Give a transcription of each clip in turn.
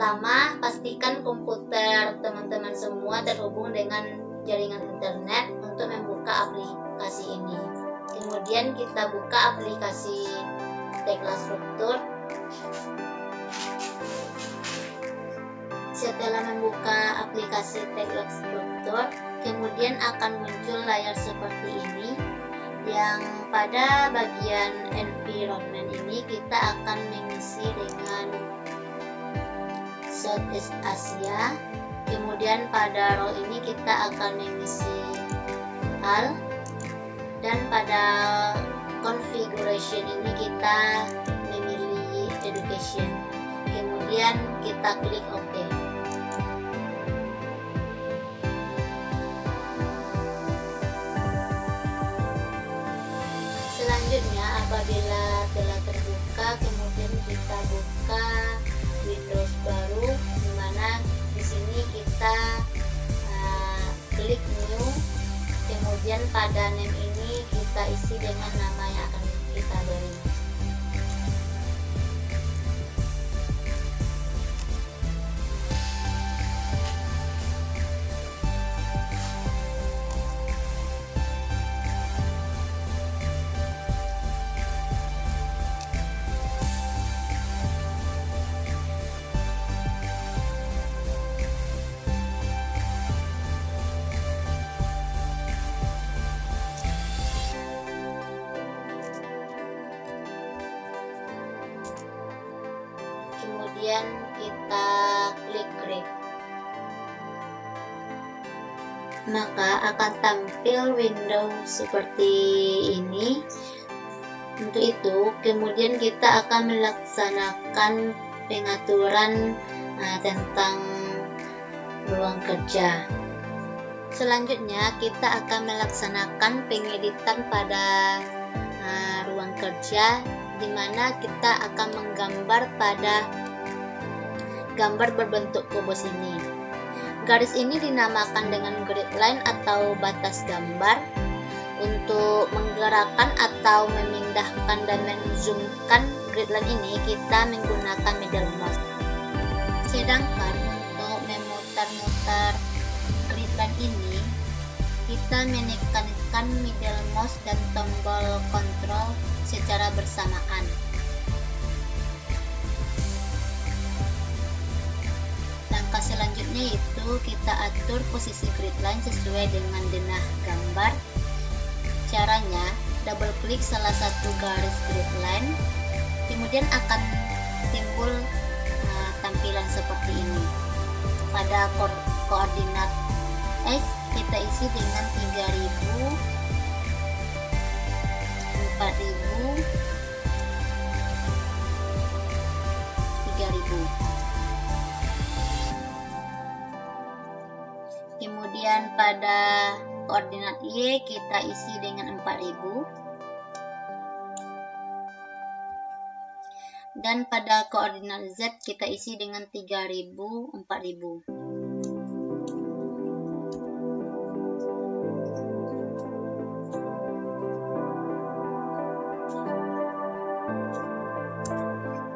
pertama, pastikan komputer teman-teman semua terhubung dengan jaringan internet untuk membuka aplikasi ini. Kemudian kita buka aplikasi Tekla Struktur. Setelah membuka aplikasi Tekla Struktur, kemudian akan muncul layar seperti ini, yang pada bagian environment ini kita akan mengisi dengan Southeast Asia. Kemudian pada row ini kita akan mengisi AL, dan pada configuration ini kita memilih education. Kemudian kita klik OK. Selanjutnya, apabila telah terbuka, kemudian kita buka Windows baru, di mana di sini kita klik new. Kemudian pada name ini kita isi dengan nama yang akan kita beri. Kemudian kita klik create. Maka akan tampil window seperti ini. Untuk itu, kemudian kita akan melaksanakan pengaturan tentang ruang kerja. Selanjutnya, kita akan melaksanakan pengeditan pada ruang kerja, di mana kita akan menggambar pada gambar berbentuk kubus ini. Garis ini dinamakan dengan grid line atau batas gambar. Untuk menggerakkan atau memindahkan dan menzoomkan grid line ini, kita menggunakan middle mouse. Sedangkan untuk memutar-mutar grid line ini, kita menekan middle mouse dan tombol kontrol secara bersamaan. Langkah selanjutnya yaitu kita atur posisi grid line sesuai dengan denah gambar. Caranya, double klik salah satu garis grid line, kemudian akan timbul tampilan seperti ini. Pada koordinat X kita isi dengan 3000, 4000, 3000. Kemudian pada koordinat Y kita isi dengan 4000, dan pada koordinat Z kita isi dengan 3000, 4000.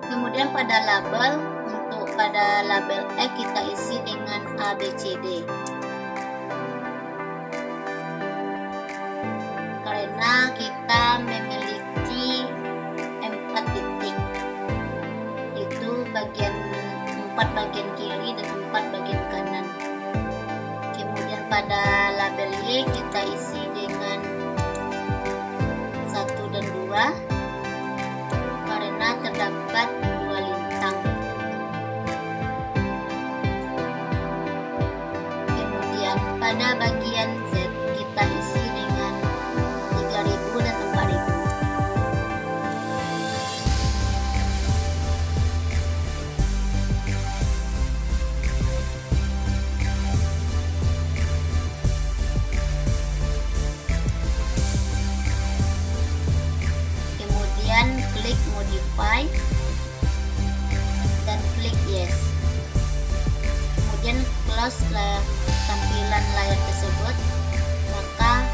Kemudian pada label, untuk pada label X kita isi dengan ABCD. Karena kita memiliki 4 titik, itu bagian 4 bagian kiri dan 4 bagian kanan. Kemudian pada label Y kita isi dengan 1 dan 2 karena terdapat 2 lintang. Kemudian pada bagian Z kita isi dengan 3000 dan 4000. Kemudian klik modify dan klik yes. Kemudian close tampilan layar tersebut. Maka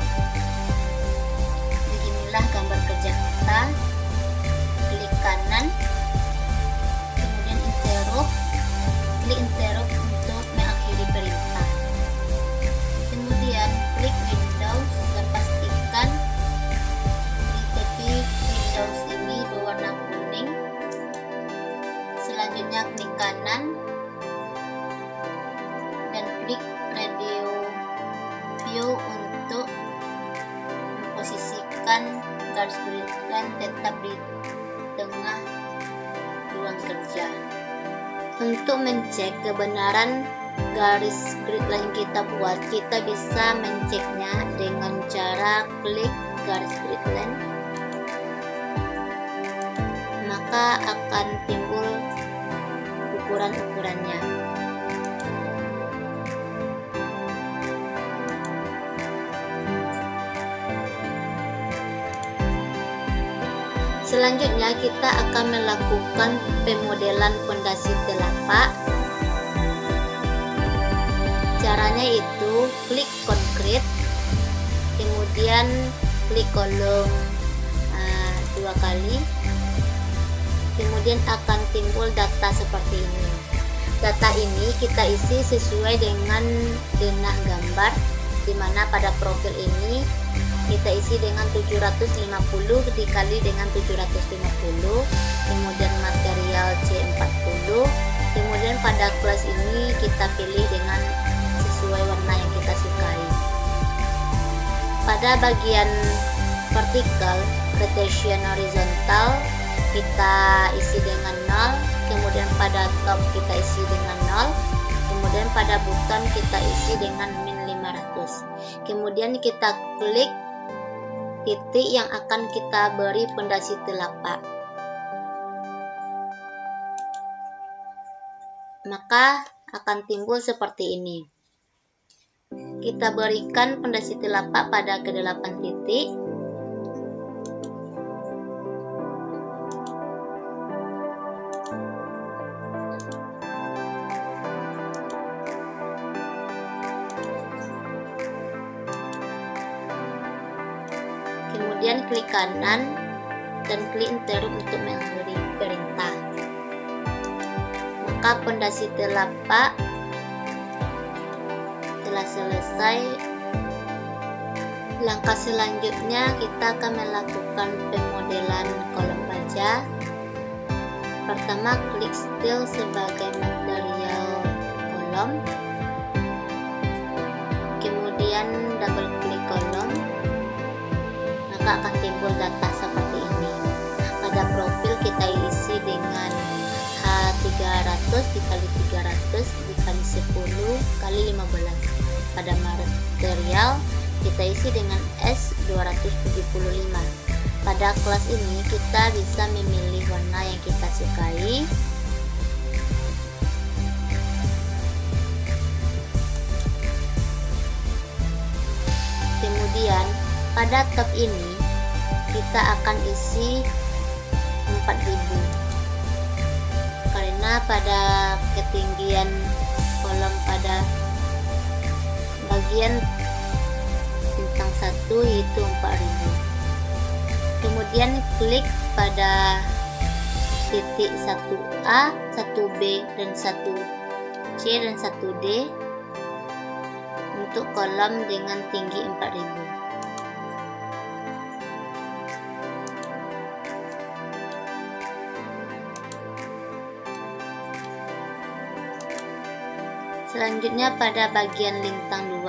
beginilah gambar kerja kita. Klik kanan, kemudian interrupt, Selanjutnya klik kanan dan klik radio view untuk memposisikan garis grid line tetap di tengah ruang kerja. Untuk mencek kebenaran garis grid line kita buat, kita bisa menceknya dengan cara klik garis grid line, maka akan timbul ukuran-ukurannya. Selanjutnya kita akan melakukan pemodelan pondasi telapak. Caranya itu klik konkret, kemudian klik kolom 2 kali, kemudian akan timbul data seperti ini. Data ini kita isi sesuai dengan denah gambar, di mana pada profil ini kita isi dengan 750 dikali dengan 750, kemudian material C40, kemudian pada kelas ini kita pilih dengan sesuai warna yang kita sukai. Pada bagian vertikal, rotation horizontal kita isi dengan 0, kemudian pada top kita isi dengan 0, kemudian pada button kita isi dengan min 500. Kemudian kita klik titik yang akan kita beri pondasi telapak, maka akan timbul seperti ini. Kita berikan pondasi telapak pada ke-8 titik. Kemudian klik kanan dan klik interrupt untuk mengakhiri perintah. Maka pondasi telapak telah selesai. Langkah selanjutnya kita akan melakukan pemodelan kolom baja. Pertama, klik steel sebagai material kolom, kemudian double klik kolom, maka akan timbul data seperti ini. Pada profil kita isi dengan H300 dikali 300 dikali 10 kali 15. Pada material kita isi dengan S275. Pada kelas ini kita bisa memilih warna yang kita sukai. Kemudian pada top ini kita akan isi 4000, karena pada ketinggian kolom pada bagian bintang 1 yaitu 4000. Kemudian klik pada titik 1A, 1B, dan 1C dan 1D untuk kolom dengan tinggi 4000. Selanjutnya pada bagian lintang 2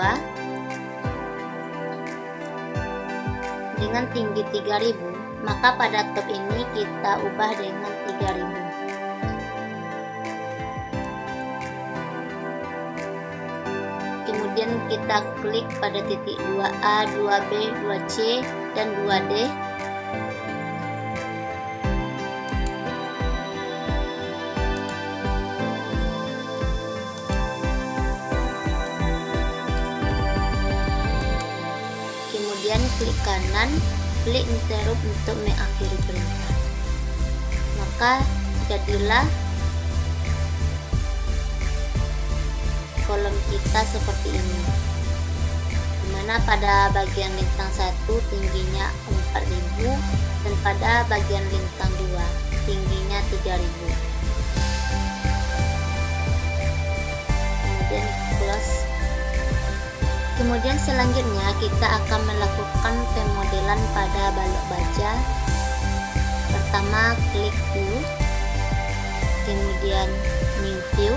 dengan tinggi 3000, maka pada top ini kita ubah dengan 3000. Kemudian kita klik pada titik 2A, 2B, 2C, dan 2D. Kemudian klik kanan, klik interrupt untuk mengakhiri perintah. Maka jadilah kolom kita seperti ini, dimana pada bagian lintang 1 tingginya 4000 dan pada bagian lintang 2 tingginya 3000. Kemudian close. Kemudian selanjutnya kita akan melakukan pemodelan pada balok baja. Pertama klik view, kemudian new view.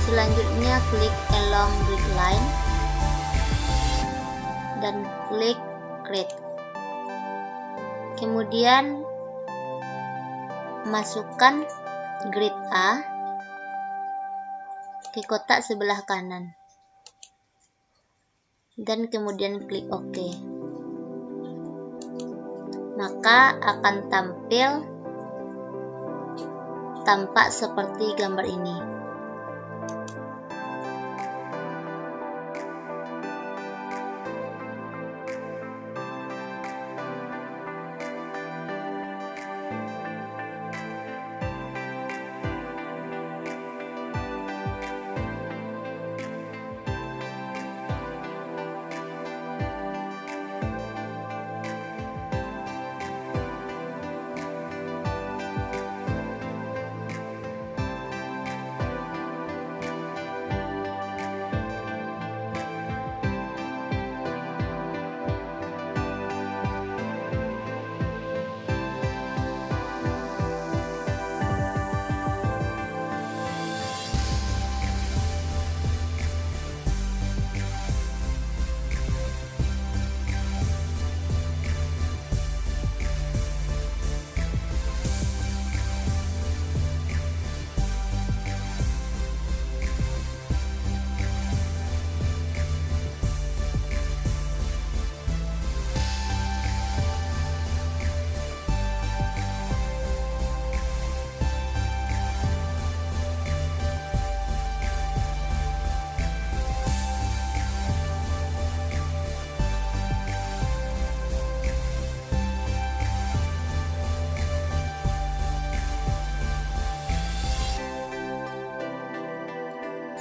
Selanjutnya klik along grid line dan klik create. Kemudian masukkan grid A ke kotak sebelah kanan dan kemudian klik OK. Maka akan tampak seperti gambar ini.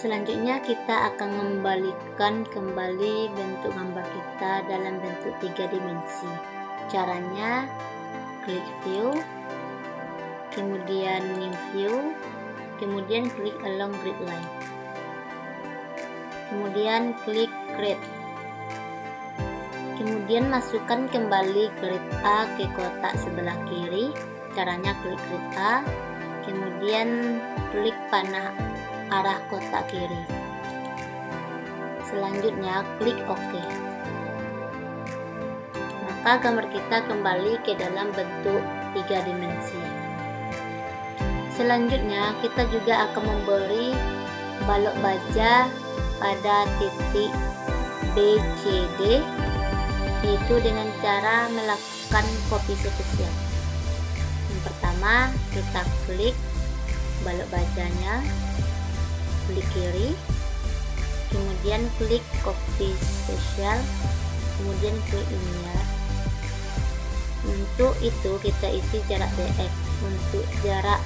Selanjutnya kita akan mengembalikan kembali bentuk gambar kita dalam bentuk 3 dimensi. Caranya klik view, kemudian new view, kemudian klik along grid line, kemudian klik create. Kemudian masukkan kembali grid A ke kotak sebelah kiri. Caranya klik grid A, kemudian klik panah arah kotak kiri. Selanjutnya klik OK. Maka gambar kita kembali ke dalam bentuk 3 dimensi. Selanjutnya kita juga akan memberi balok baja pada titik BCD, yaitu dengan cara melakukan copy spesial. Yang pertama, kita klik balok bajanya, klik kiri, kemudian klik copy spesial, kemudian klik linear. Untuk itu kita isi jarak DX. Untuk jarak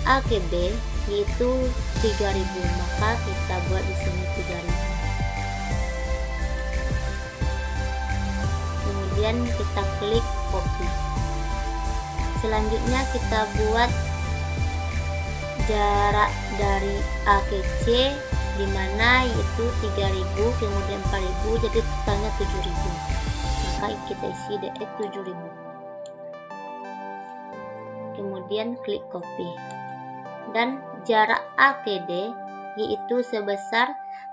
A ke B yaitu 3000, maka kita buat di sini 3000. Kemudian kita klik copy. Selanjutnya kita buat jarak dari A ke C, dimana yaitu 3000, kemudian 4000, jadi totalnya 7000. Maka kita isi DX 7000. Kemudian klik copy. Dan jarak A ke D yaitu sebesar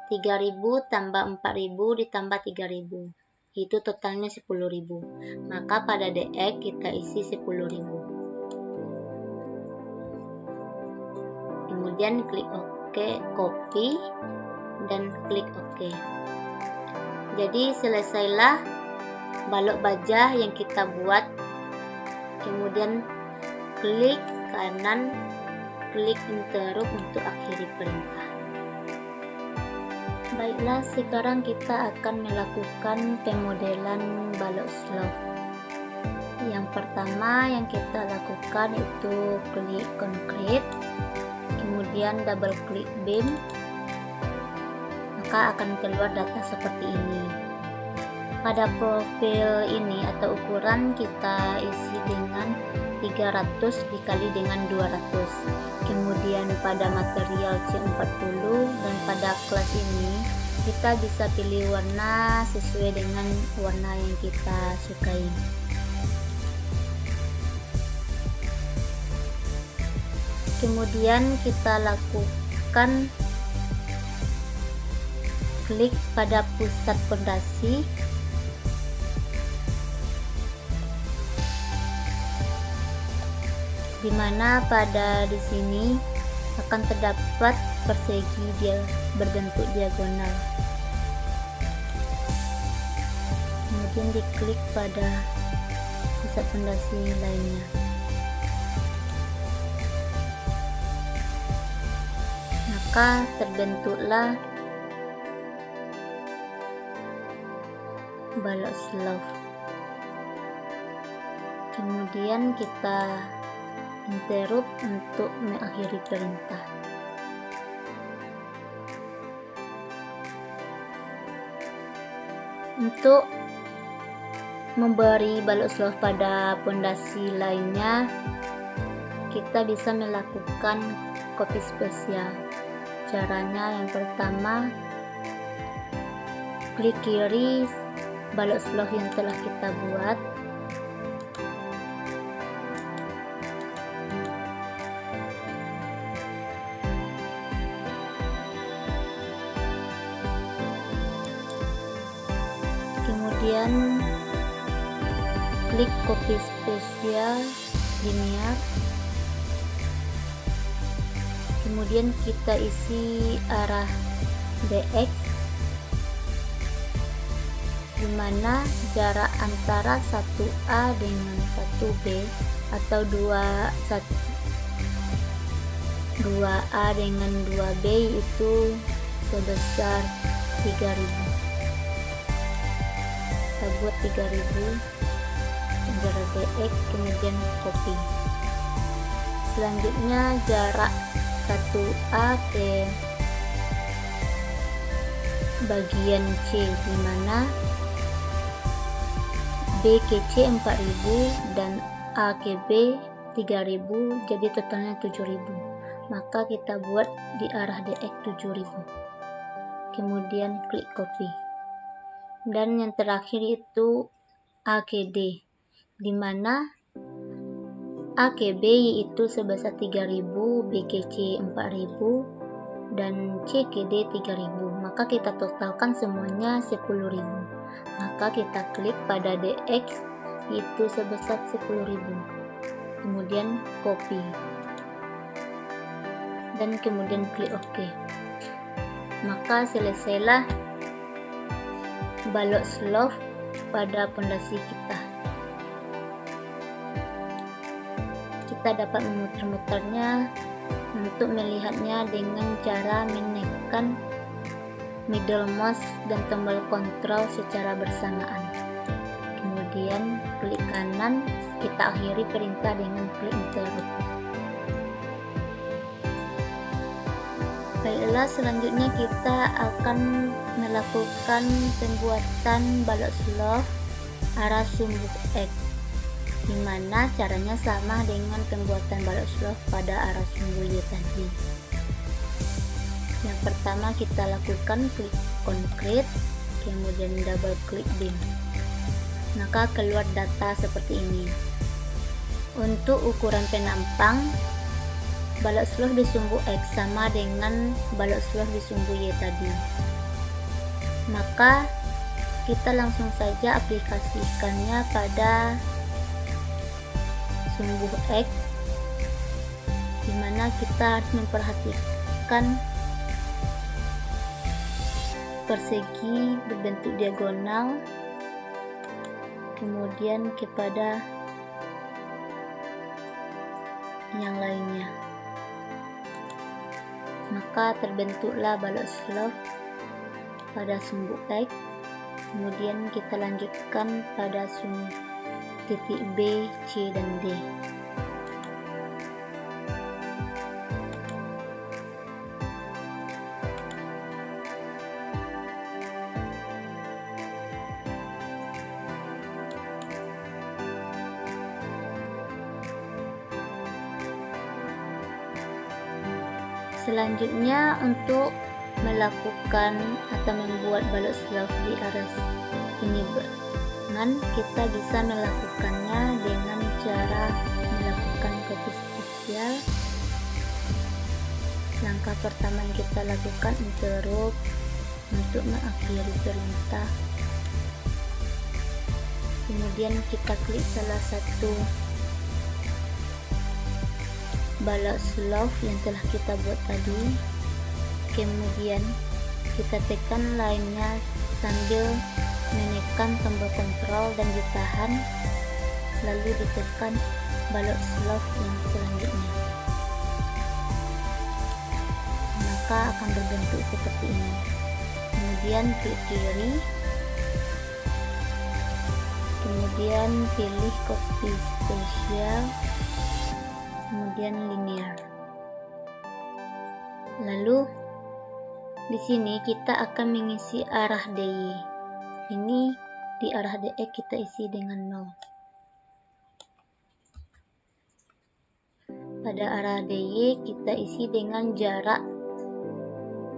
3000 tambah 4000 ditambah 3000, itu totalnya 10.000. Maka pada DX kita isi 10.000. Kemudian klik OK, copy, dan klik OK. Jadi selesailah balok baja yang kita buat. Kemudian klik kanan, klik interrupt untuk akhiri perintah. Baiklah, sekarang kita akan melakukan pemodelan balok slope. Yang pertama yang kita lakukan itu klik concrete, kemudian double klik beam, maka akan keluar data seperti ini. Pada profil ini atau ukuran kita isi dengan 300 dikali dengan 200. Kemudian pada material C40 dan pada kelas ini kita bisa pilih warna sesuai dengan warna yang kita sukai. Kemudian kita lakukan klik pada pusat pondasi, dimana pada di sini akan terdapat persegi dia berbentuk diagonal. Kemudian diklik pada pusat pondasi lainnya. Maka terbentuklah balok slope. Kemudian kita interrupt untuk mengakhiri perintah. Untuk memberi balok slope pada pondasi lainnya, kita bisa melakukan copy spesial. Caranya yang pertama, klik kiri balok slope yang telah kita buat. Kemudian klik copy spesial linear. Kemudian kita isi arah DX, di mana jarak antara 1A dengan 1B atau 2A dengan 2B itu sebesar 3000. Kita buat 3000 jarak DX, kemudian copy. Selanjutnya jarak 1A ke bagian C, di mana B ke C 4000 dan A ke B 3000, jadi totalnya 7000. Maka kita buat di arah DX 7000. Kemudian klik copy. Dan yang terakhir itu A ke D, di mana A ke B yaitu sebesar 3000, B ke C 4000, dan C ke D 3000. Maka kita totalkan semuanya 10.000. Maka kita klik pada DX yaitu sebesar 10.000. Kemudian copy. Dan kemudian klik OK. Maka selesailah balok slope pada pondasi kita. Kita dapat memutar-mutarnya untuk melihatnya dengan cara menekan middle mouse dan tombol kontrol secara bersamaan. Kemudian klik kanan, kita akhiri perintah dengan klik interrupt. Baiklah, selanjutnya kita akan melakukan pembuatan balok slope arah sumbu X, dimana caranya sama dengan pembuatan balok slope pada arah sumbu Y tadi. Yang pertama kita lakukan klik concrete, kemudian double klik beam. Maka keluar data seperti ini. Untuk ukuran penampang, balok slope di sumbu X sama dengan balok slope di sumbu Y tadi. Maka kita langsung saja aplikasikannya pada sumbu X, dimana kita harus memperhatikan persegi berbentuk diagonal, kemudian kepada yang lainnya. Maka terbentuklah balok slope pada sumbu X. Kemudian kita lanjutkan pada sumbu titik B, C, dan D. Selanjutnya, untuk melakukan atau membuat balok slope di arah penyeberangan, kita bisa melakukannya dengan cara melakukan copy spesial, Langkah pertama yang kita lakukan interrupt untuk mengakhiri perintah. Kemudian kita klik salah satu balok slope yang telah kita buat tadi. Kemudian kita tekan lainnya sambil menekan tombol kontrol dan ditahan, lalu ditekan balok slope yang selanjutnya, maka akan berbentuk seperti ini. Kemudian klik kiri, kemudian pilih copy spesial, kemudian linear. Lalu di sini kita akan mengisi arah DY. Ini di arah DE kita isi dengan 0. Pada arah DY kita isi dengan jarak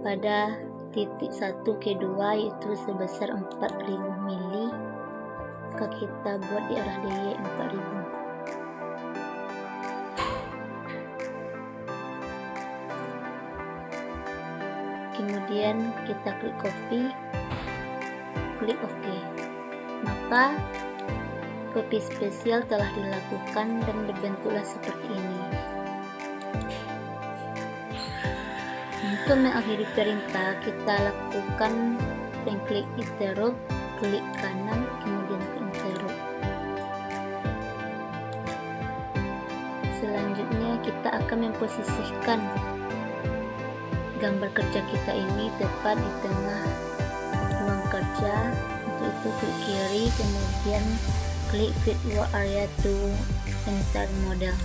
pada titik 1 ke 2 yaitu sebesar 4000 mili. Maka kita buat di arah DY 4000. Kemudian kita klik copy, klik OK. Maka copy spesial telah dilakukan dan berbentuklah seperti ini. Untuk mengakhiri perintah, kita lakukan pengklik interrupt, klik kanan, kemudian ke interrupt. Selanjutnya kita akan memposisikan gambar kerja kita ini tepat di tengah ruang kerja. Untuk itu klik kiri, kemudian klik fit work area to insert model.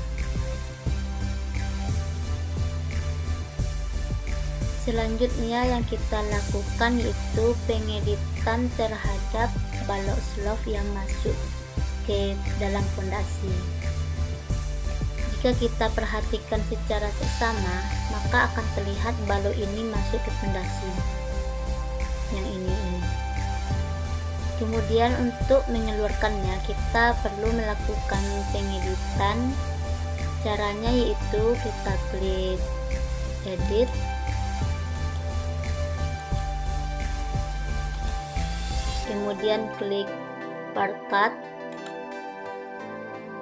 Selanjutnya yang kita lakukan yaitu pengeditan terhadap balok slope yang masuk ke dalam fondasi. Jika kita perhatikan secara seksama, maka akan terlihat balok ini masuk ke fondasi yang ini. Kemudian untuk mengeluarkannya kita perlu melakukan pengeditan. Caranya yaitu kita klik edit, kemudian klik part cut,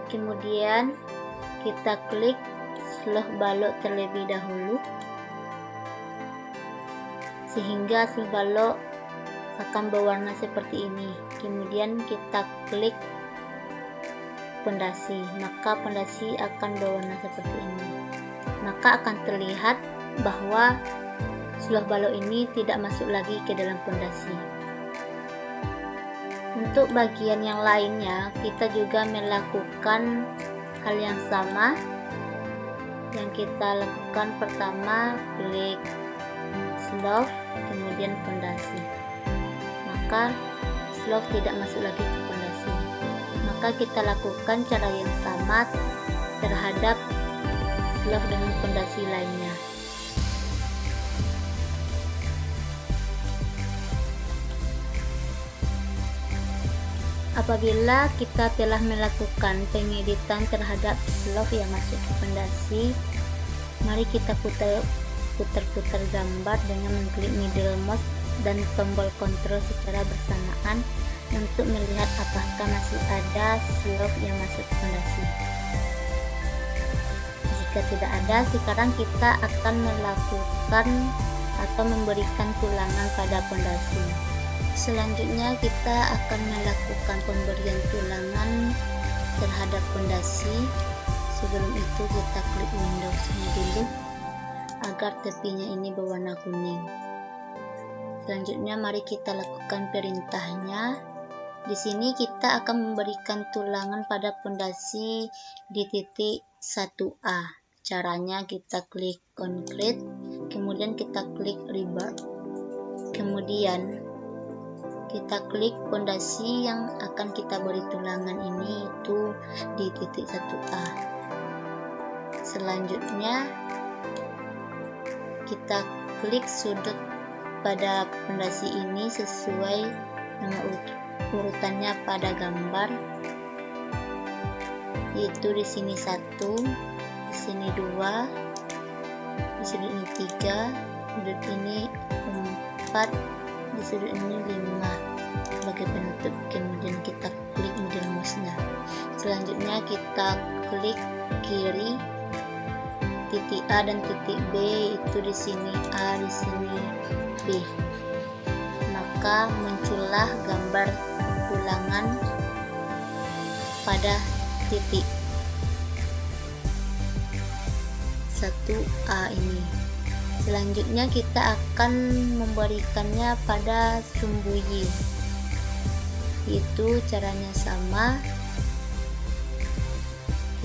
kemudian kita klik slope balok terlebih dahulu sehingga slope balok akan berwarna seperti ini. Kemudian kita klik pondasi, maka pondasi akan berwarna seperti ini. Maka akan terlihat bahwa slope balok ini tidak masuk lagi ke dalam pondasi. Untuk bagian yang lainnya kita juga melakukan hal yang sama. Yang kita lakukan pertama klik slope, kemudian fondasi, maka slope tidak masuk lagi ke fondasi. Maka kita lakukan cara yang sama terhadap slope dengan fondasi lainnya. Apabila kita telah melakukan pengeditan terhadap slope yang masuk ke fondasi, mari kita putar-putar gambar dengan mengklik middle mouse dan tombol kontrol secara bersamaan untuk melihat apakah masih ada slope yang masuk ke fondasi. Jika tidak ada, sekarang kita akan melakukan atau memberikan tulangan pada fondasi. Selanjutnya kita akan melakukan pemberian tulangan terhadap fondasi. Sebelum itu kita klik Windows-nya dulu agar tepinya ini berwarna kuning. Selanjutnya mari kita lakukan perintahnya. Di sini kita akan memberikan tulangan pada fondasi di titik 1A. Caranya kita klik concrete, kemudian kita klik rebirth. Kemudian kita klik fondasi yang akan kita beri tulangan ini itu di titik 1A. Selanjutnya kita klik sudut pada fondasi ini sesuai nomor urutannya pada gambar, yaitu di sini 1, di sini 2, di sudut ini 3, sudut ini 4, di sudut ini 5 sebagai penutup. Kemudian kita klik middle mouse-nya. Selanjutnya kita klik kiri titik A dan titik B, itu di sini A, di sini B. Maka muncullah gambar tulangan pada titik 1A ini. Selanjutnya kita akan memberikannya pada sumbu Y. Itu caranya sama.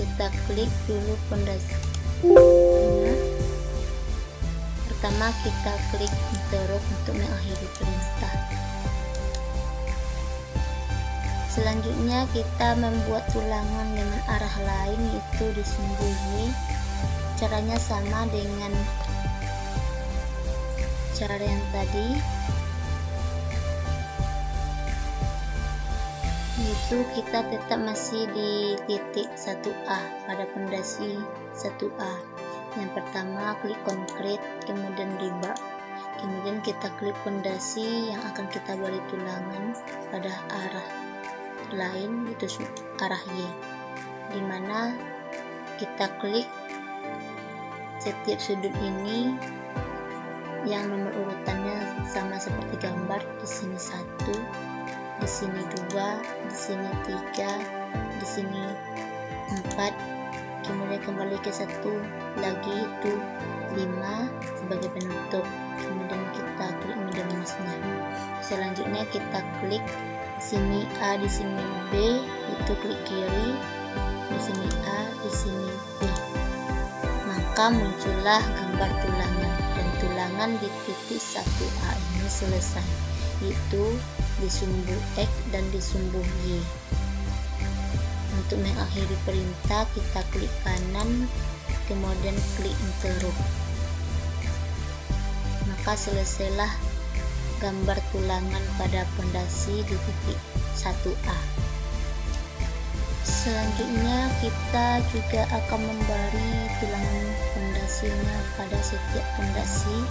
Kita klik dulu pondasi. Pertama kita klik interrupt untuk mengakhiri perintah. Selanjutnya kita membuat tulangan dengan arah lain, yaitu di sumbu Y. Caranya sama dengan cara yang tadi, yaitu kita tetap masih di titik 1A pada pondasi 1A. Yang pertama klik konkret, kemudian rebar, kemudian kita klik pondasi yang akan kita beri tulangan pada arah lain, itu arah Y, dimana kita klik setiap sudut ini yang nomor urutannya sama seperti gambar. Di sini 1, di sini 2, di sini 3, di sini 4, kemudian kembali ke 1 lagi, itu 5 sebagai penutup. Kemudian kita klik middle mouse-nya. Selanjutnya kita klik sini A, di sini B, itu klik kiri, di sini A, di sini B. Maka muncullah gambar tulangan, dan tulangan di titik 1A ini selesai, yaitu di sumbu X dan di sumbu Y. Untuk mengakhiri perintah kita klik kanan, kemudian klik interrupt. Maka selesailah gambar tulangan pada pondasi di titik 1A. Selanjutnya kita juga akan memberi tulangan pondasinya pada setiap pondasi.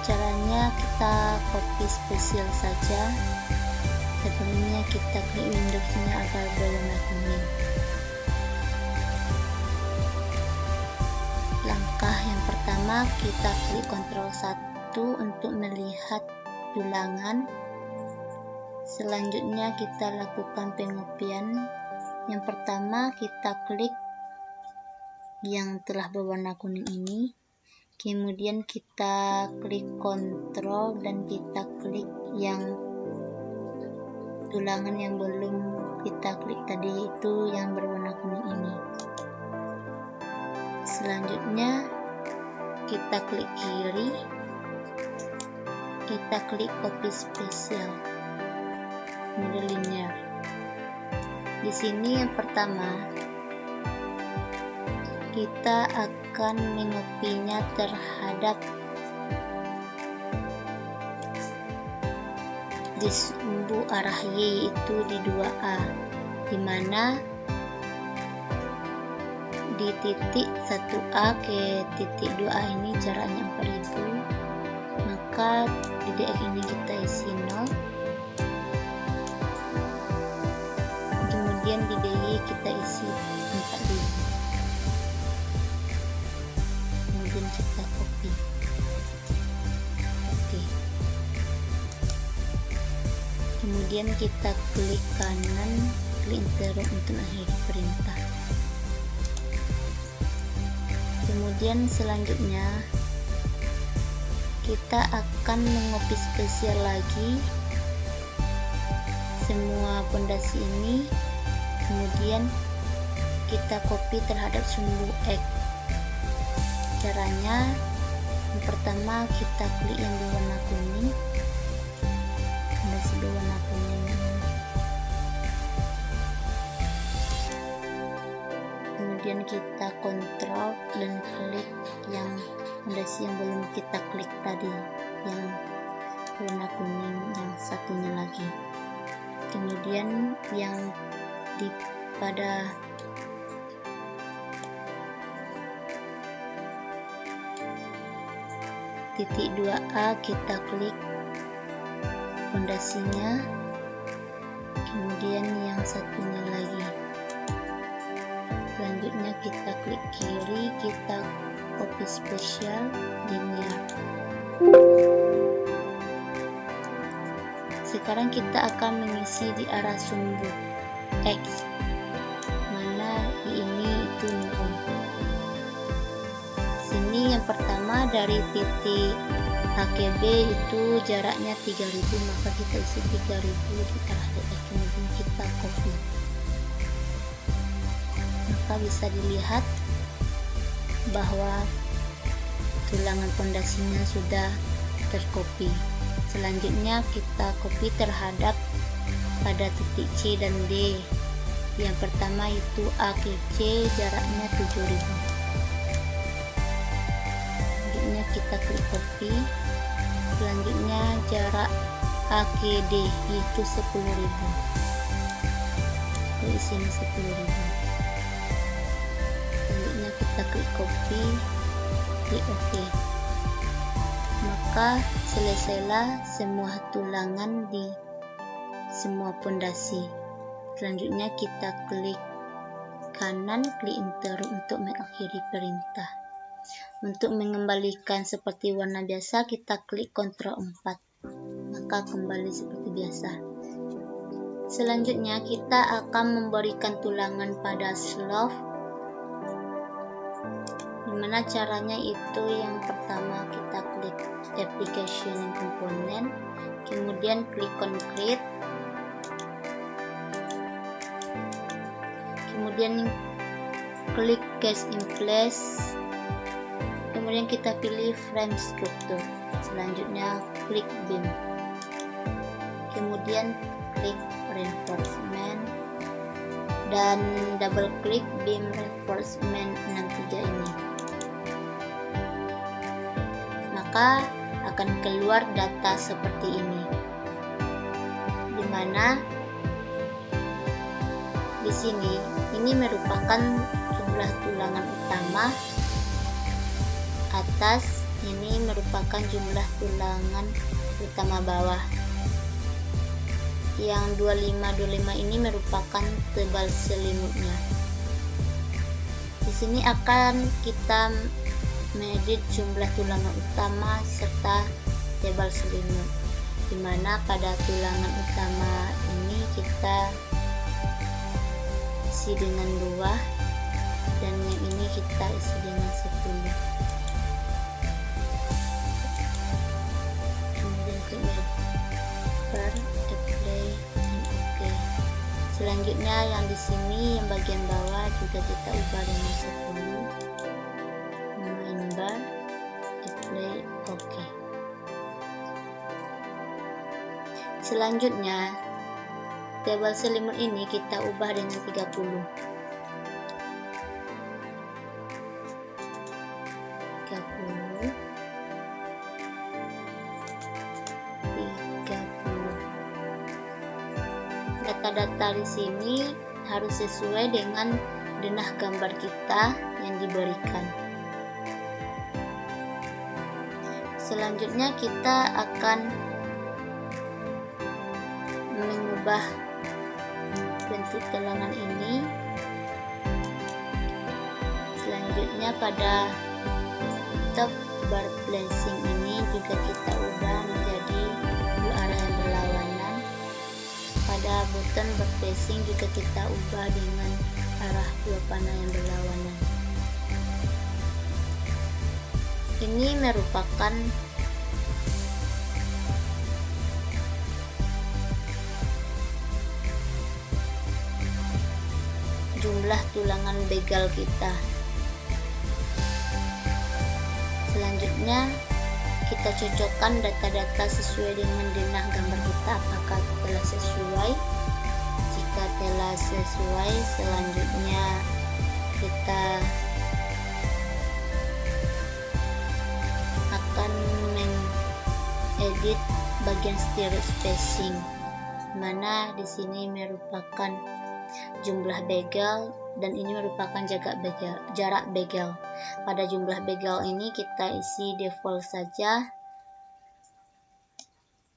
Caranya kita copy spesial saja. Sebelumnya kita klik Windows-nya agar berwarna kuning. Langkah yang pertama kita klik Ctrl 1 untuk melihat tulangan. Selanjutnya kita lakukan pengopian. Yang pertama kita klik yang telah berwarna kuning ini, kemudian kita klik Ctrl dan kita klik yang tulangan yang belum kita klik tadi, itu yang berwarna kuning ini. Selanjutnya kita klik kiri, kita klik copy spesial, model linear. Di sini yang pertama kita akan mengopinya terhadap di sumbu arah Y, yaitu di 2A, dimana di titik 1A ke titik 2A ini jaraknya 4000, maka di DX ini kita isi 0, kemudian di DY kita isi 4000, kemudian kita copy. Oke, kemudian kita klik kanan, klik interrupt untuk mengakhiri perintah. Kemudian selanjutnya kita akan mengopi spesial lagi semua pondasi ini, kemudian kita copy terhadap sumbu X. Caranya yang pertama kita klik yang berwarna kuning, pondasi berwarna kuning, kemudian kita kontrol dan klik yang pondasi yang belum kita klik tadi, yang warna kuning yang satunya lagi. Kemudian yang di pada titik 2A kita klik pondasinya, kemudian yang satunya lagi. Selanjutnya kita klik kiri, kita copy spesial linear. Sekarang kita akan mengisi di arah sumbu X, mana ini itu nol. Sini yang pertama dari titik AKB itu jaraknya 3000, maka kita isi 3000 di arah DX, kemudian kita copy. Maka bisa dilihat bahwa tulangan pondasinya sudah tercopy. Selanjutnya kita copy terhadap pada titik C dan D. Yang pertama itu A ke C jaraknya 7000. Selanjutnya kita klik copy. Selanjutnya jarak A ke D itu 10.000. Di sini 10.000. Selanjutnya kita klik copy, klik OK. Maka selesailah semua tulangan di semua pondasi. Selanjutnya kita klik kanan, klik enter untuk mengakhiri perintah. Untuk mengembalikan seperti warna biasa, kita klik Ctrl 4, maka kembali seperti biasa. Selanjutnya kita akan memberikan tulangan pada sleeve. Gimana caranya itu? Yang pertama kita klik application and component, kemudian klik concrete, kemudian klik cast in place, kemudian kita pilih frame structure. Selanjutnya klik beam, kemudian klik reinforcement dan double klik beam reinforcement 63 ini. Maka akan keluar data seperti ini, dimana di sini ini merupakan jumlah tulangan utama, atas ini merupakan jumlah tulangan utama bawah. Yang 25 ini merupakan tebal selimutnya. Di sini akan kita mengedit jumlah tulangan utama serta tebal selimut, dimana pada tulangan utama ini kita isi dengan 2 dan yang ini kita isi dengan 10. Kemudian klik apply dan OK. Selanjutnya yang di sini yang bagian bawah juga kita ubah dengan 10. Apply OK. Selanjutnya tebal selimut ini kita ubah dengan 30. Data-data di sini harus sesuai dengan denah gambar kita yang diberikan. Selanjutnya kita akan mengubah bentuk tulangan ini. Selanjutnya pada top bar placing ini juga kita ubah menjadi dua arah yang berlawanan. Pada button bar placing juga kita ubah dengan arah dua panah yang berlawanan. Ini merupakan jumlah tulangan begal kita. Selanjutnya kita cocokkan data-data sesuai dengan denah gambar kita, apakah telah sesuai. Jika telah sesuai, selanjutnya kita akan mengedit bagian stereo spacing, mana di sini merupakan jumlah begal dan ini merupakan jarak bagel. Pada jumlah bagel ini kita isi default saja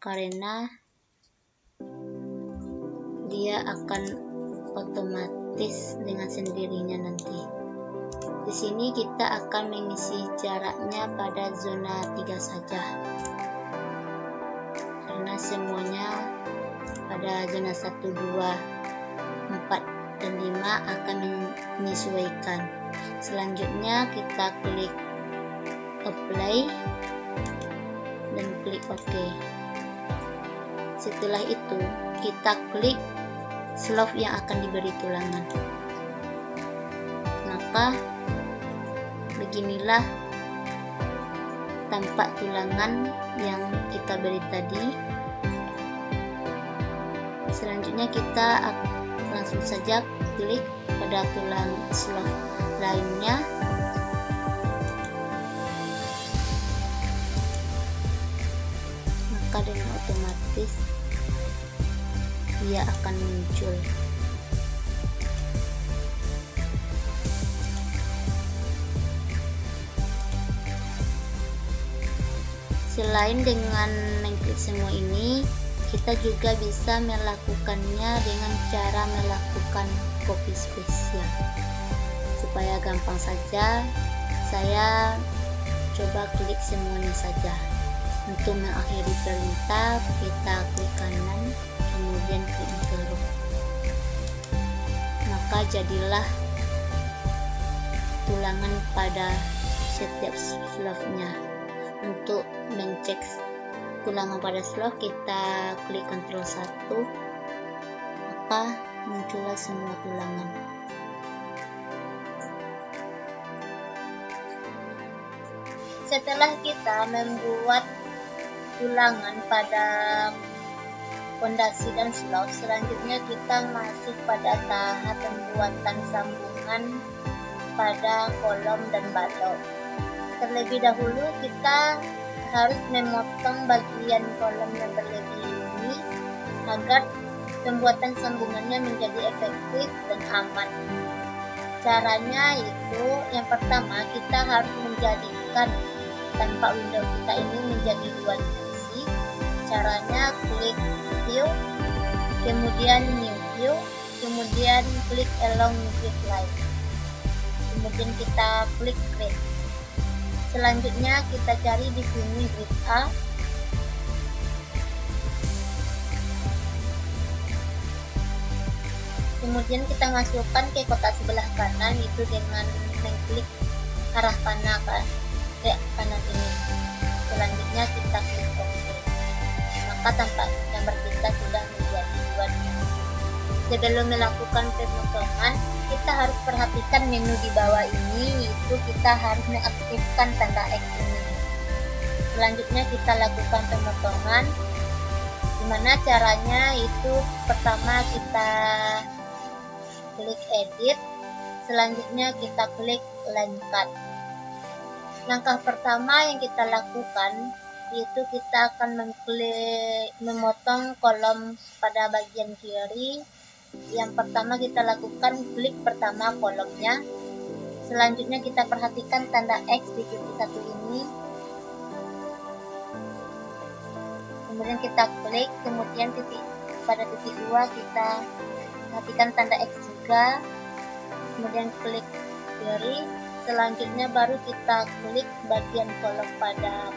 karena dia akan otomatis dengan sendirinya nanti. Di sini kita akan mengisi jaraknya pada zona 3 saja, karena semuanya pada zona 1, 2, 4, dan 5 akan menyesuaikan. Selanjutnya kita klik apply dan klik OK. Setelah itu kita klik slope yang akan diberi tulangan. Maka beginilah tampak tulangan yang kita beri tadi. Selanjutnya kita langsung saja klik pada tulang slope lainnya. Maka dengan otomatis dia akan muncul. Selain dengan mengklik semua ini, kita juga bisa melakukannya dengan cara melakukan copy spesial. Supaya gampang saja, saya coba klik semuanya saja. Untuk mengakhiri perintah, kita klik kanan, kemudian klik enter. Maka jadilah tulangan pada setiap slope-nya. Untuk mencek tulangan pada slope, kita klik Ctrl 1, maka muncullah semua tulangan. Setelah kita membuat tulangan pada fondasi dan slope, selanjutnya kita masuk pada tahap pembuatan sambungan pada kolom dan balok. Terlebih dahulu kita harus memotong bagian kolom yang berlebih ini agar pembuatan sambungannya menjadi efektif dan aman. Caranya itu yang pertama, kita harus menjadikan tampak window kita ini menjadi 2 dimensi. Caranya klik view, kemudian new view, kemudian klik along grid line, kemudian kita klik create. Selanjutnya kita cari di sini grid A. Kemudian kita masukkan ke kotak sebelah kanan itu dengan mengklik arah panah ke kanan ini. Selanjutnya kita klik OK. Maka tampak gambar kita sudah menjadi 2 dimensi. Sebelum melakukan pemotongan, kita harus perhatikan menu di bawah ini, yaitu kita harus mengaktifkan tanda X ini. Selanjutnya kita lakukan pemotongan. Gimana caranya? Itu pertama kita klik edit, selanjutnya kita klik line cut. Langkah pertama yang kita lakukan yaitu kita akan memotong kolom pada bagian kiri. Yang pertama kita lakukan klik pertama kolomnya, selanjutnya kita perhatikan tanda X di titik 1 ini, kemudian kita klik, kemudian pada titik 2 kita perhatikan tanda X juga, kemudian klik kiri, selanjutnya baru kita klik bagian kolom pada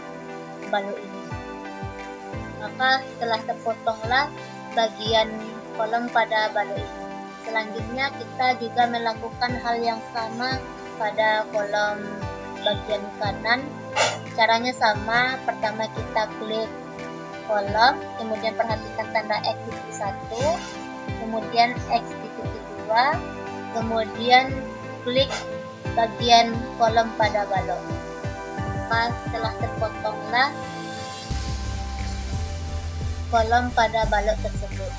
balok ini. Maka setelah terpotonglah bagian kolom pada balok ini. Selanjutnya kita juga melakukan hal yang sama pada kolom bagian kanan. Caranya sama, pertama kita klik kolom, kemudian perhatikan tanda X di titik 1, kemudian X di titik 2, kemudian klik bagian kolom pada balok. Maka setelah terpotonglah kolom pada balok tersebut.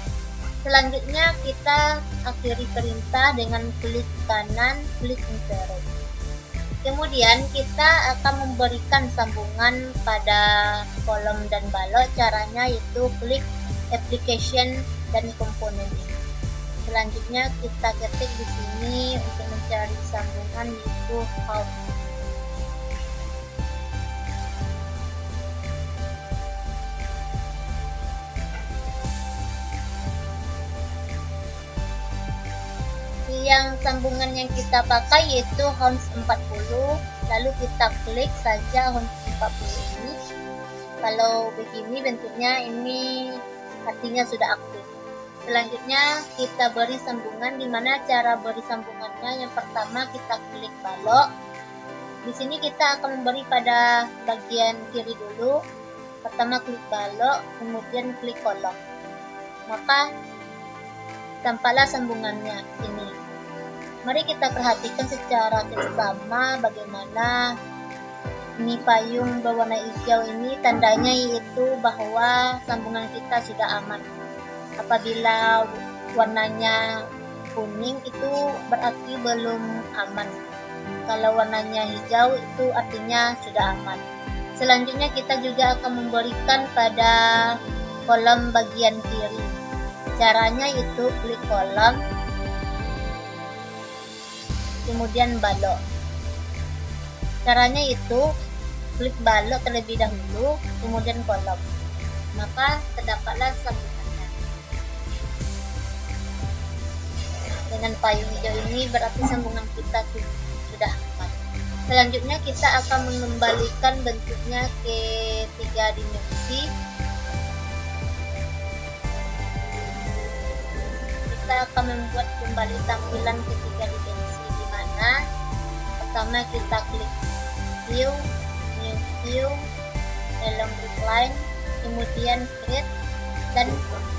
Selanjutnya kita akhiri perintah dengan klik kanan, klik enter. Kemudian kita akan memberikan sambungan pada kolom dan balok. Caranya yaitu klik application dan komponen ini. Selanjutnya kita ketik di sini untuk mencari sambungan yaitu home. Yang sambungan yang kita pakai yaitu Homes 40, lalu kita klik saja Homes 40 ini. Kalau begini bentuknya, ini artinya sudah aktif. Selanjutnya kita beri sambungan. Dimana cara beri sambungannya? Yang pertama kita klik balok. Di sini kita akan memberi pada bagian kiri dulu. Pertama klik balok, kemudian klik kolom. Maka tampaklah sambungannya ini. Mari kita perhatikan secara seksama bagaimana ini payung berwarna hijau ini tandanya yaitu bahwa sambungan kita sudah aman. Apabila warnanya kuning itu berarti belum aman. Kalau warnanya hijau itu artinya sudah aman. Selanjutnya kita juga akan memberikan pada kolom bagian kiri. Caranya itu klik kolom, kemudian balok. Caranya itu klik balok terlebih dahulu, kemudian kolom. Maka terdapatlah sambungannya. Dengan payung hijau ini berarti sambungan kita sudah aman. Selanjutnya kita akan mengembalikan bentuknya ke 3 dimensi. Kita akan membuat kembali tampilan ke 3 dimensi, di mana pertama kita klik view, new view, dalam recline, kemudian create, dan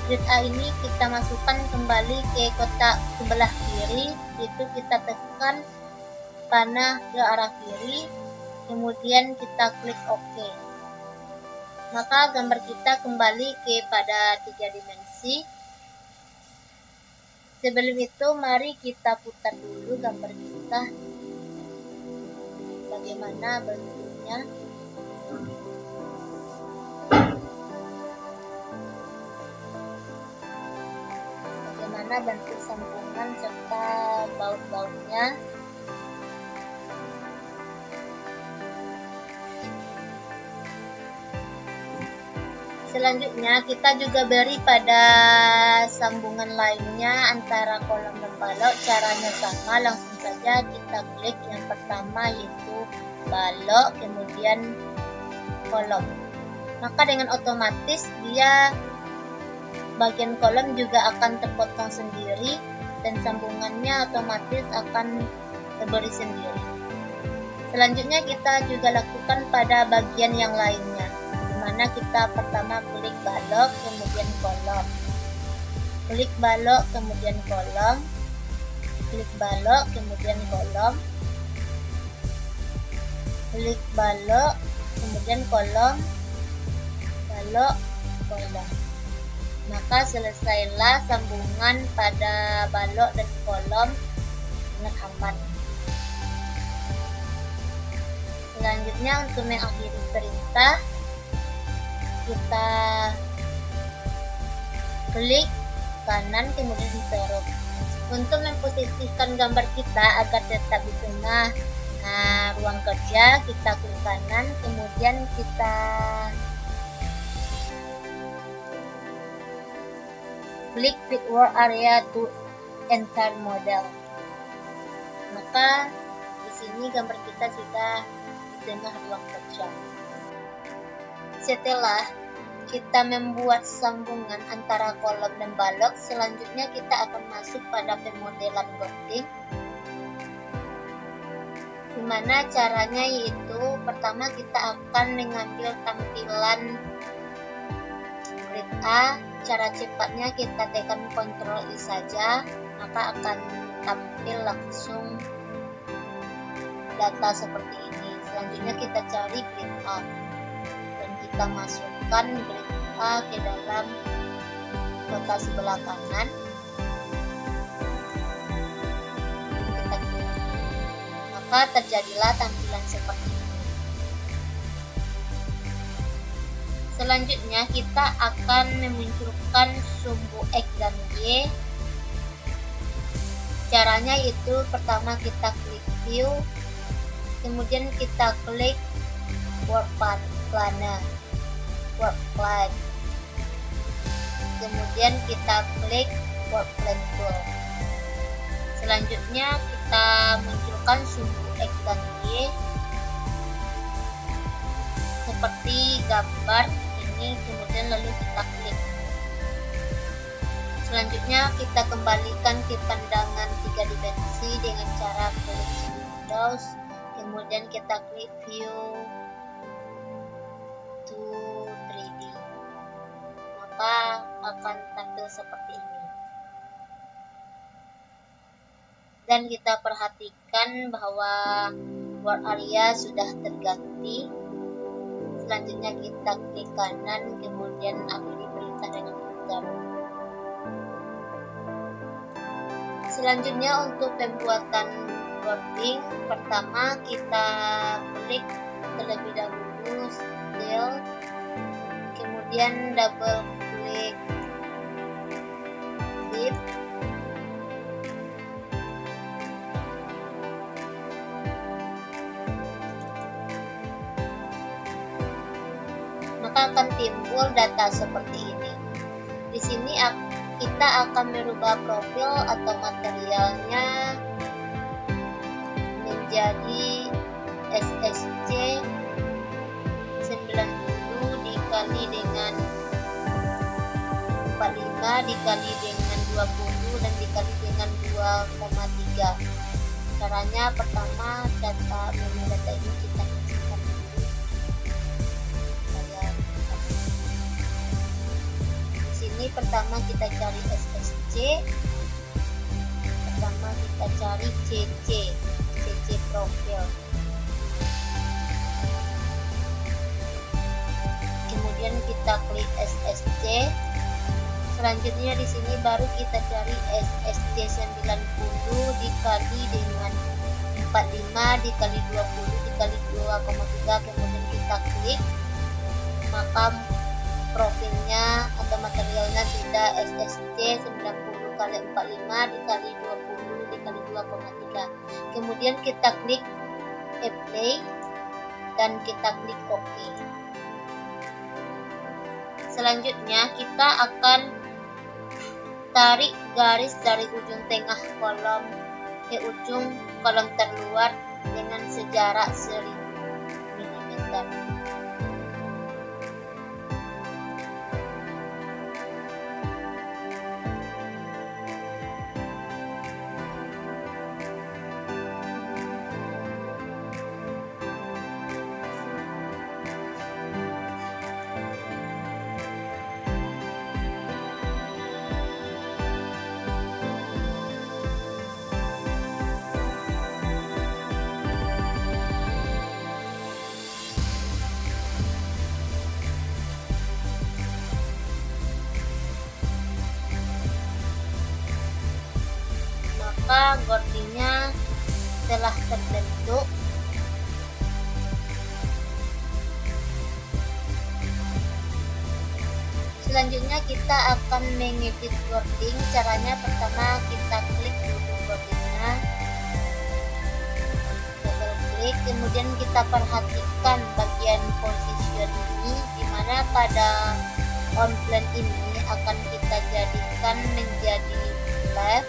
create A ini kita masukkan kembali ke kotak sebelah kiri, itu kita tekan panah ke arah kiri, kemudian kita klik OK. Maka gambar kita kembali kepada 3 dimensi. Sebelum itu mari kita putar dulu gambar kita bagaimana bentuknya. Bagaimana bentuk sambungan serta baut-bautnya. Selanjutnya kita juga beri pada sambungan lainnya antara kolom dan balok. Caranya sama, langsung saja kita klik yang pertama yaitu balok, kemudian kolom. Maka dengan otomatis dia bagian kolom juga akan terpotong sendiri dan sambungannya otomatis akan terberi sendiri. Selanjutnya kita juga lakukan pada bagian yang lainnya, dimana kita pertama klik balok, kemudian kolom, klik balok, kemudian kolom, klik balok, kemudian kolom, klik balok, kemudian kolom, balok, kolom. Maka selesailah sambungan pada balok dan kolom dengan aman. Selanjutnya untuk mengakhiri perintah, kita klik kanan kemudian interrupt. Untuk memposisikan gambar kita agar tetap di tengah ruang kerja, kita klik kanan kemudian kita klik fit work area to enter model. Maka di sini gambar kita sudah di tengah ruang kerja. Setelah kita membuat sambungan antara kolom dan balok, selanjutnya kita akan masuk pada pemodelan bonding. Dimana caranya yaitu pertama kita akan mengambil tampilan grid A. Cara cepatnya kita tekan Ctrl I saja, maka akan tampil langsung data seperti ini. Selanjutnya kita cari grid A dan kita masukkan grid A ke dalam kotak sebelah kanan. Kita klik, maka terjadilah tampilan seperti ini. Selanjutnya kita akan memunculkan sumbu X dan Y Caranya itu pertama kita klik view, kemudian kita klik work plan, kemudian kita klik work plan tool. Selanjutnya kita munculkan sumbu X dan Y seperti gambar ini, kemudian lalu kita klik. Selanjutnya kita kembalikan ke pandangan 3 dimensi dengan cara klik Windows, kemudian kita klik view to 3D, maka akan tampil seperti ini. Dan kita perhatikan bahwa work area sudah terganti. Selanjutnya kita klik kanan, kemudian akhiri perintah dengan enter. Selanjutnya untuk pembuatan boarding, pertama kita klik terlebih dahulu style, kemudian double klik flip, maka akan timbul data seperti ini. Di sini kita akan merubah profil atau materialnya menjadi SSC 90 dikali dengan 45 dikali dengan 20 dan dikali dengan 2,3. Caranya pertama memang data ini kita masukkan dulu. Ini pertama kita cari SSC, pertama kita cari CC profil, kemudian kita klik SSC. Selanjutnya di sini baru kita cari SSC 90 dikali dengan 45 dikali 20 dikali 2,3, kemudian kita klik, maka profilnya atau materialnya sudah SSC 90 kali 45 dikali 20 dikali 2,3. Kemudian kita klik apply dan kita klik OK. Selanjutnya kita akan tarik garis dari ujung tengah kolom ke ujung kolom terluar dengan sejarak 1000 mm. Maka boardingnya telah terbentuk. Selanjutnya kita akan mengedit boarding. Caranya pertama kita klik dulu boardingnya, double klik, kemudian kita perhatikan bagian position ini, dimana pada on plan ini akan kita jadikan menjadi left.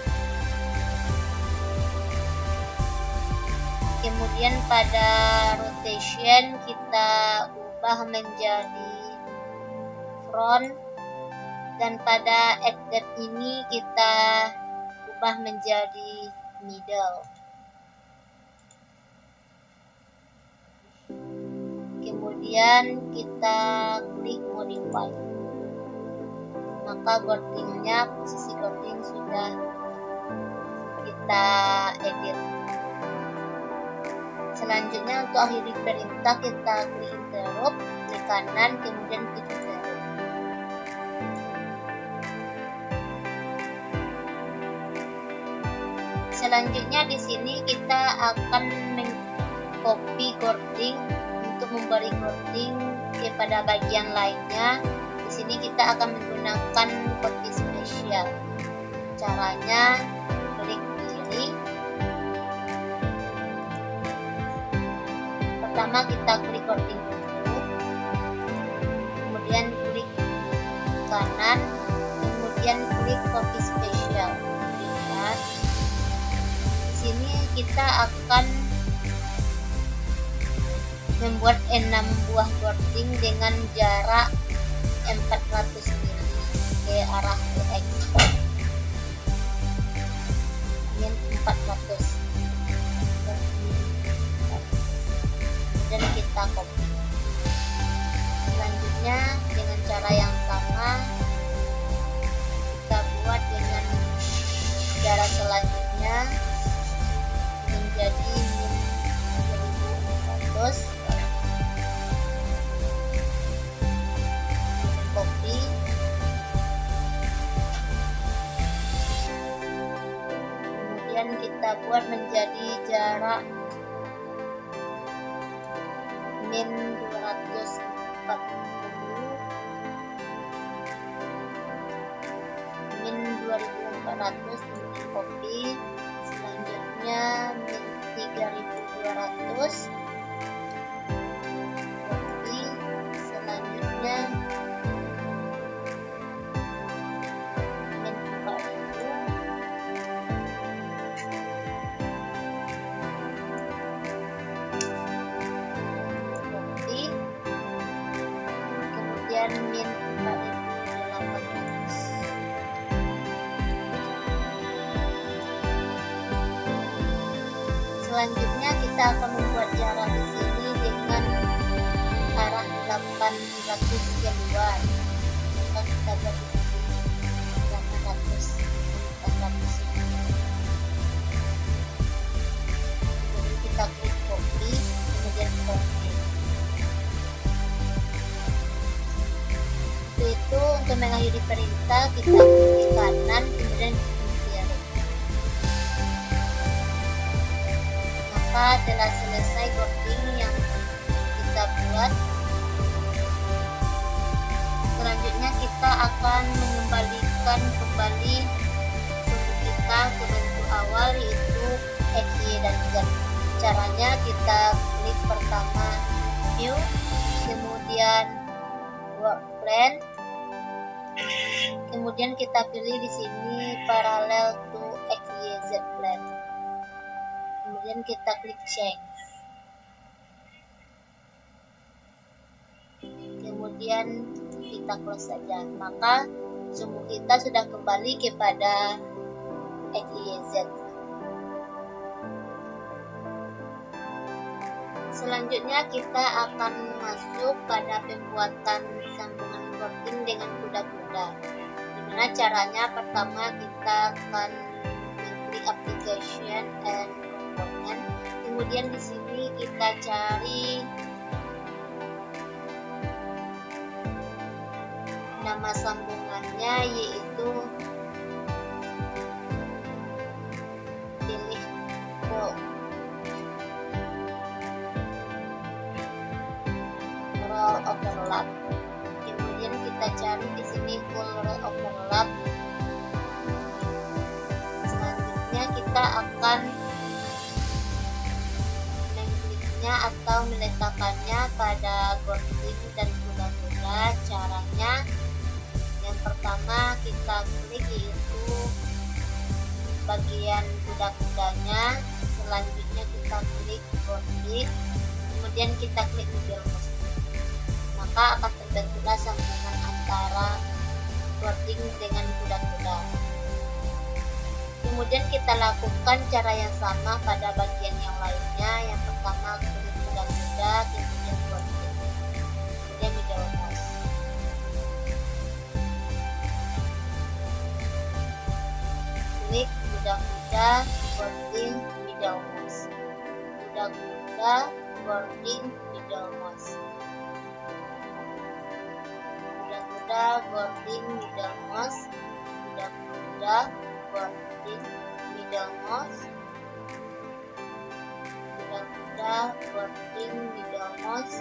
Kemudian pada rotation kita ubah menjadi front, dan pada at depth ini kita ubah menjadi middle. Kemudian kita klik modify, maka boardingnya, posisi boarding sudah kita edit. Selanjutnya untuk akhiri perintah kita klik interrupt, klik kanan, kemudian klik interrupt. Selanjutnya di sini kita akan mengcopy boarding untuk memberi boarding kepada bagian lainnya. Di sini kita akan menggunakan copy spesial. Caranya klik kiri, pertama kita klik coding dulu, kemudian klik kanan, kemudian klik copy spesial. Lihat di sini kita akan membuat 6 buah boarding dengan jarak 400 mili ke arah X min 400, dan kita copy. Selanjutnya dengan cara yang sama kita buat dengan jarak selanjutnya menjadi min 1400, copy. Kemudian kita buat menjadi jarak min 240, min 2400, kemudian copy. Selanjutnya min 3200, copy. Selanjutnya min 4000, copy. Kemudian min 4800. Selanjutnya kita akan membuat jarak di sini dengan arah 800 ke luar. Maka kita buat di sini 800. Jadi kita klik copy, kemudian copy. Itu untuk mengakhiri perintah kita klik kanan, kemudian enter. Maka telah selesai boarding yang kita buat. Selanjutnya kita akan mengembalikan kembali sumbu kita ke bentuk awal, yaitu X, Y, dan Z. Caranya kita klik pertama view, kemudian work plan, kemudian kita pilih di sini parallel to X, Y, Z plan. Kemudian kita klik change. Kemudian kita close saja. Maka sumbu kita sudah kembali kepada X, Y, Z. Selanjutnya kita akan masuk pada pembuatan sambungan boarding dengan kuda-kuda. Dimana caranya pertama kita akan mengklik application and component. Kemudian di sini kita cari nama sambungannya, yaitu pilih row overlap. Kemudian kita cari di sini full row overlap. Selanjutnya kita akan mengkliknya atau meletakkannya pada boarding dan kuda-kuda. Caranya yang pertama kita klik yaitu bagian kuda-kudanya. Selanjutnya kita klik boarding, kemudian kita klik middle mouse. Maka akan terbentuklah sambungan antara boarding dengan kuda-kuda. Kemudian kita lakukan cara yang sama pada bagian yang lainnya. Yang pertama klik kuda-kuda, kemudian boarding, kemudian middle mouse. Klik kuda-kuda, boarding, middle mouse. Kuda-kuda, boarding, middle mouse. Kuda-kuda, boarding, middle mouse. Kuda-kuda, boarding, middle mouse. Kuda-kuda, boarding, middle mouse.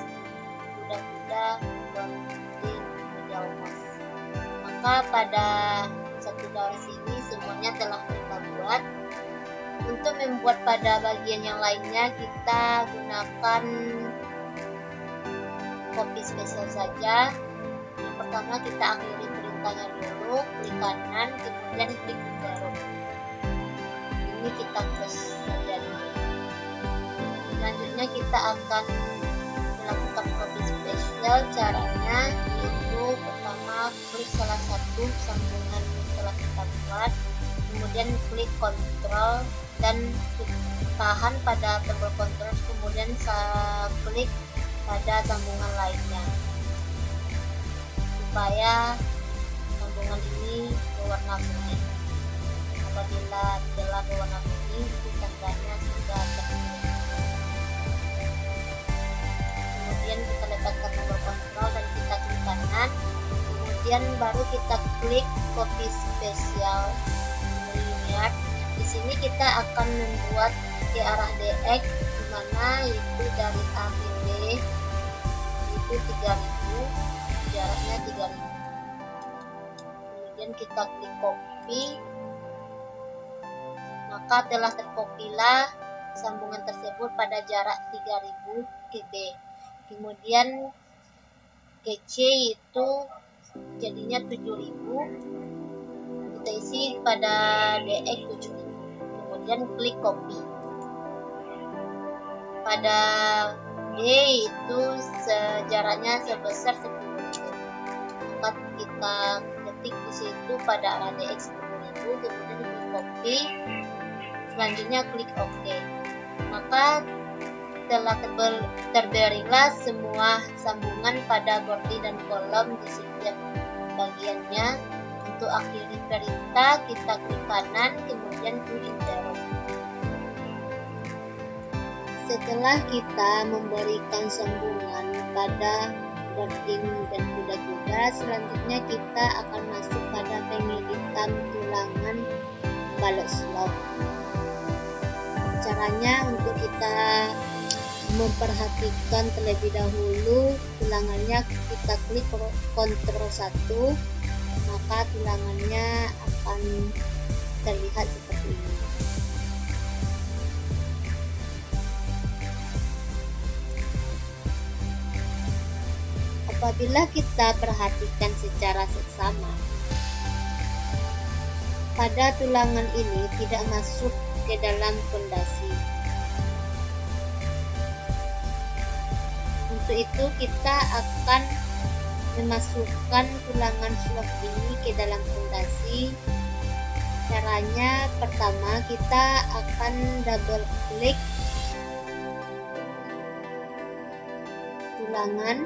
Kuda-kuda, boarding, middle mouse. Maka pada satu garis ini semuanya telah kita buat. Untuk membuat pada bagian yang lainnya kita gunakan copy spesial saja. Yang pertama kita akhiri perintahnya dulu, klik kanan, kemudian klik zero. Ini kita close saja dulu. Selanjutnya kita akan melakukan copy spesial. Caranya yaitu pertama klik salah satu sambungan yang telah kita buat, kemudian klik Ctrl dan tahan pada tombol Ctrl, kemudian klik pada sambungan lainnya supaya sambungan ini berwarna kuning. Apabila telah berwarna kuning, itu tandanya sudah terklik. Kemudian kita letakkan tombol Ctrl dan kita klik kanan, kemudian baru kita klik copy spesial linear. Di sini kita akan membuat ke arah DX, dimana itu dari A ke B itu 3000, jaraknya 3000. Kemudian kita klik copy, maka telah terkopilah sambungan tersebut pada jarak 3000 ke B. Kemudian ke C itu jadinya 7000, kita isi pada DX 7000. Kemudian klik copy. Pada D itu jaraknya sebesar 10.000, maka kita ketik di situ pada arah DX 10.000, kemudian klik copy. Selanjutnya klik OK. Maka telah terberilah semua sambungan pada body dan kolom di setiap bagiannya. Untuk akhiri perintah kita klik kanan, kemudian klik zero. Setelah kita memberikan sambungan pada boarding dan kuda-kuda, selanjutnya kita akan masuk pada pengeditan tulangan balok slop. Caranya untuk kita memperhatikan terlebih dahulu tulangannya, kita klik Ctrl 1, maka tulangannya akan terlihat seperti ini. Apabila kita perhatikan secara seksama, pada tulangan ini tidak masuk ke dalam fondasi. Untuk itu kita akan memasukkan tulangan slop ini ke dalam fondasi. Caranya pertama kita akan double klik tulangan,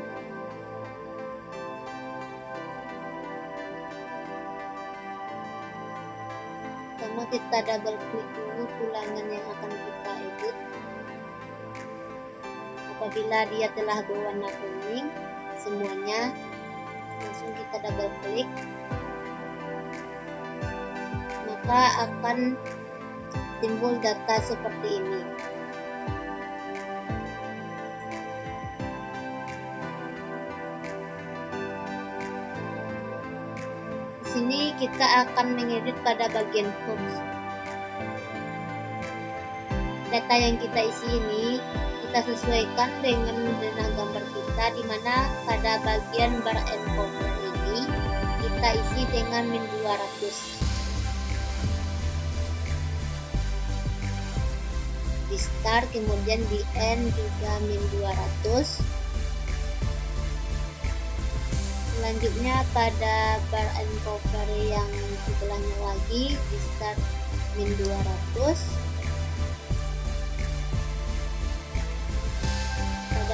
pertama kita double klik dulu tulangan yang akan kita edit. Apabila dia telah berwarna kuning semuanya, langsung kita double klik, maka akan timbul data seperti ini. Di sini kita akan mengedit pada bagian font. Data yang kita isi ini kita sesuaikan dengan denah gambar kita, di mana pada bagian bar and cover ini kita isi dengan min 200. Di start kemudian di end juga min 200. Selanjutnya pada bar and cover yang sebelahnya lagi di start min 200.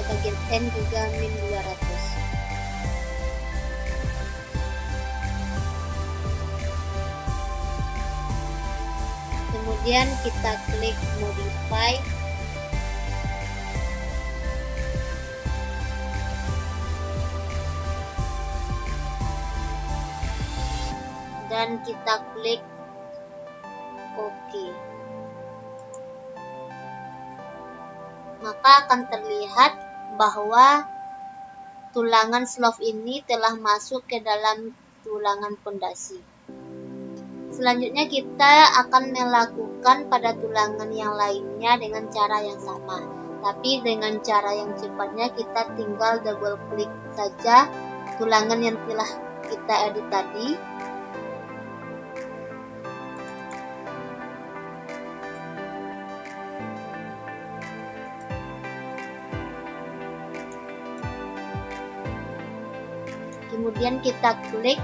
Bagian end juga min 200. Kemudian kita klik modify, dan kita klik OK. Maka akan terlihat bahwa tulangan slop ini telah masuk ke dalam tulangan fondasi. Selanjutnya kita akan melakukan pada tulangan yang lainnya dengan cara yang sama, Tapi dengan cara yang cepatnya, kita tinggal double klik saja tulangan yang telah kita edit tadi. Kemudian kita klik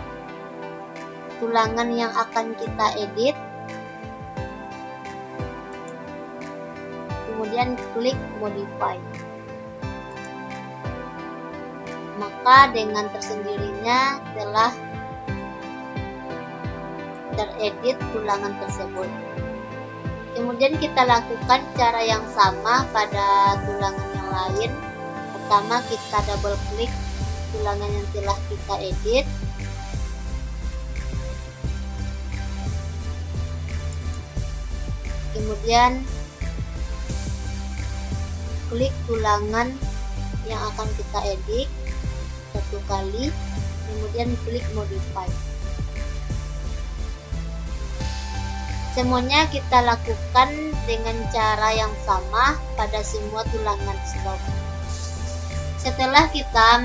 tulangan yang akan kita edit. Kemudian klik modify. Maka dengan tersendirinya telah teredit tulangan tersebut. Kemudian kita lakukan cara yang sama pada tulangan yang lain. Pertama, kita double klik tulangan yang telah kita edit. Kemudian klik tulangan yang akan kita edit satu kali, kemudian klik modify. Semuanya kita lakukan dengan cara yang sama pada semua tulangan slot. Setelah kita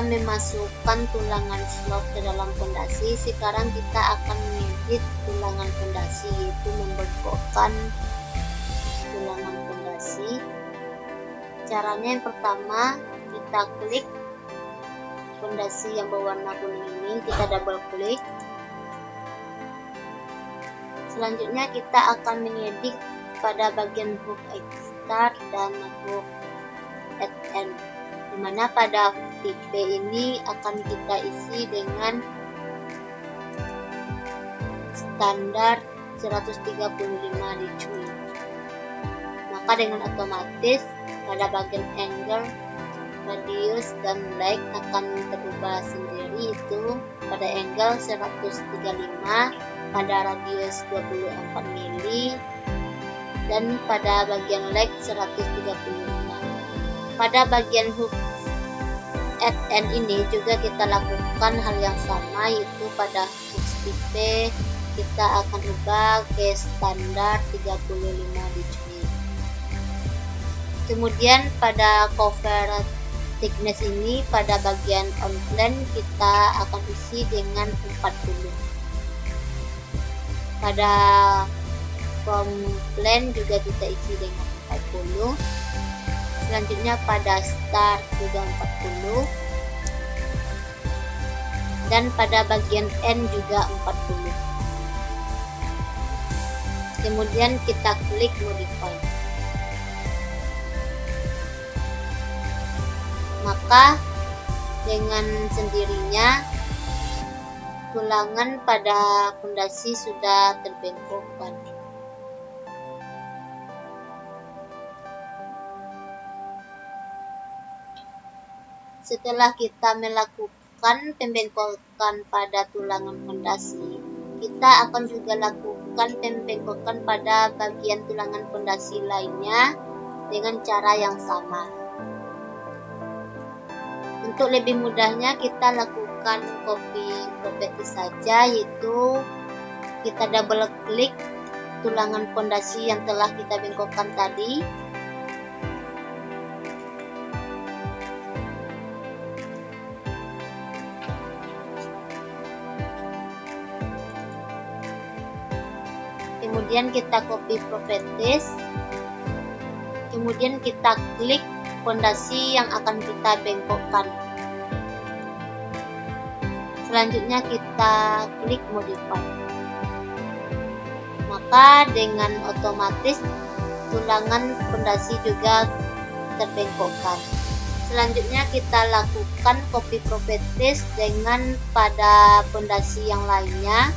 memasukkan tulangan slot ke dalam fondasi, sekarang kita akan mengedit tulangan fondasi, yaitu membengkokkan tulangan fondasi. Caranya yang pertama, kita klik fondasi yang berwarna kuning ini, kita double klik. Selanjutnya kita akan mengedit pada bagian hook start dan hook end, dimana pada tipe ini akan kita isi dengan standar 135 degrees. Maka dengan otomatis pada bagian angle, radius, dan length akan terubah sendiri, itu pada angle 135, pada radius 24 mili, dan pada bagian length 135. Pada bagian hook at end ini juga kita lakukan hal yang sama, yaitu pada hook tipe kita akan ubah ke standar 35 degrees. Kemudian pada cover thickness ini, pada bagian on plane kita akan isi dengan 40. Pada from plane juga kita isi dengan 40. Selanjutnya pada start juga 40. Dan pada bagian end juga 40. Kemudian kita klik modify. Maka dengan sendirinya tulangan pada fondasi sudah terbengkokkan. Setelah kita melakukan pembengkokan pada tulangan fondasi, kita akan juga lakukan pembengkokan pada bagian tulangan fondasi lainnya dengan cara yang sama. Untuk lebih mudahnya kita lakukan copy property saja, yaitu kita double klik tulangan fondasi yang telah kita bengkokkan tadi. Kemudian kita copy properties. Kemudian kita klik fondasi yang akan kita bengkokkan. Selanjutnya kita klik modify. Maka dengan otomatis tulangan fondasi juga terbengkokkan. Selanjutnya kita lakukan copy properties dengan pada fondasi yang lainnya.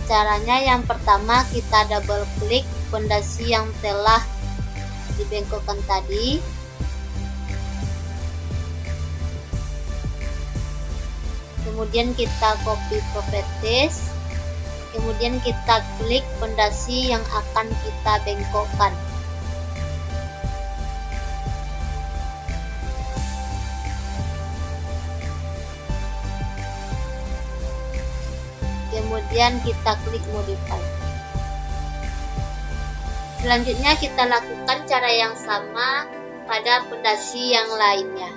Caranya yang pertama, kita double klik fondasi yang telah dibengkokkan tadi. Kemudian kita copy properties. Kemudian kita klik fondasi yang akan kita bengkokkan. kemudian kita klik modify. Selanjutnya kita lakukan cara yang sama pada pondasi yang lainnya.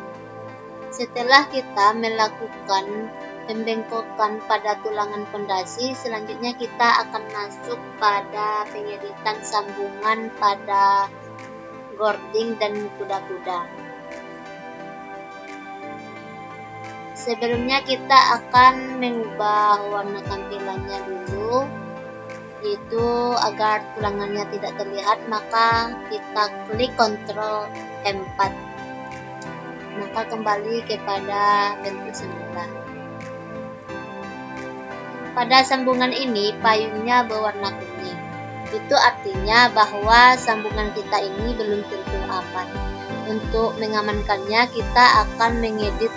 Setelah kita melakukan pembengkokan pada tulangan pondasi, selanjutnya kita akan masuk pada pengeditan sambungan pada gording dan kuda-kuda. Sebelumnya kita akan mengubah warna tampilannya dulu, yaitu agar tulangannya tidak terlihat, maka kita klik Ctrl M4, maka kembali kepada bentuk semula. Pada sambungan ini payungnya berwarna kuning, itu artinya bahwa sambungan kita ini belum tentu aman. Untuk mengamankannya, kita akan mengedit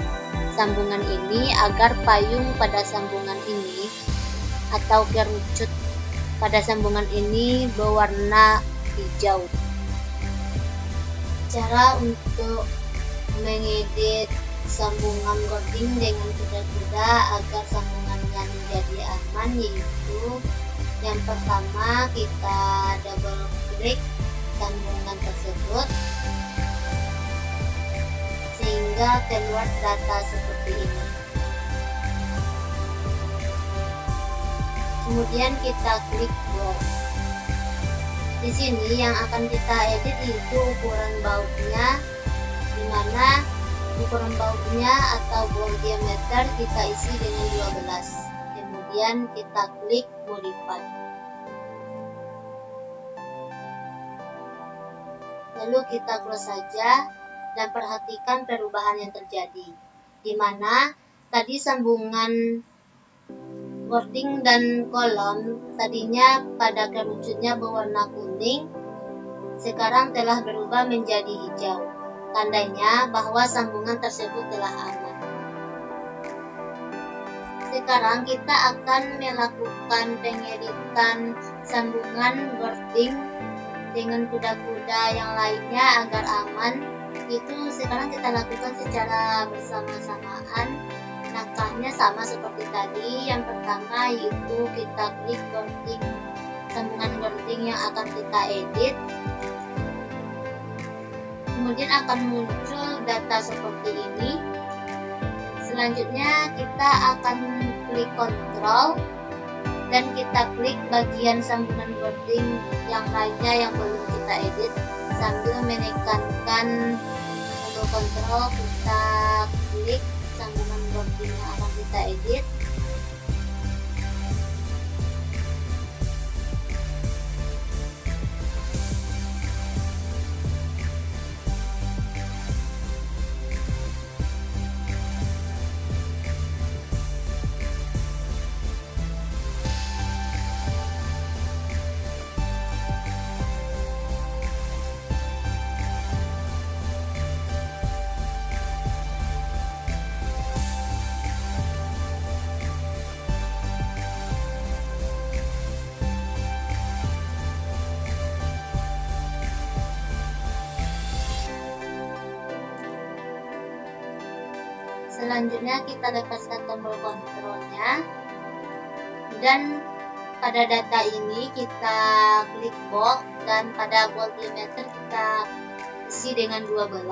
sambungan ini agar payung pada sambungan ini atau kerucut pada sambungan ini berwarna hijau. Cara untuk mengedit sambungan gording dengan kuda-kuda agar sambungannya menjadi aman, yaitu yang pertama kita double klik sambungan tersebut sehingga keluar data seperti ini. Kemudian kita klik bold. Di sini yang akan kita edit itu ukuran bautnya, di mana ukuran bautnya atau bolt diameter kita isi dengan 12. Kemudian kita klik modify. Lalu kita close saja dan perhatikan perubahan yang terjadi, di mana tadi sambungan gording dan kolom tadinya pada kerucutnya berwarna kuning, sekarang telah berubah menjadi hijau. Tandanya bahwa sambungan tersebut telah aman. Sekarang kita akan melakukan pengeditan sambungan gording dengan kuda-kuda yang lainnya agar aman. Itu sekarang kita lakukan secara bersama-samaan. Langkahnya sama seperti tadi. Yang pertama yaitu kita klik gording, sambungan gording yang akan kita edit. Kemudian akan muncul data seperti ini. Selanjutnya kita akan klik Ctrl dan kita klik bagian sambungan gording yang lainnya yang belum kita edit, sambil menekankan tombol Ctrl kita klik sambungan gording yang akan kita edit. Selanjutnya kita lepaskan tombol kontrolnya dan pada data ini kita klik bold dan pada bold diameter kita isi dengan 12.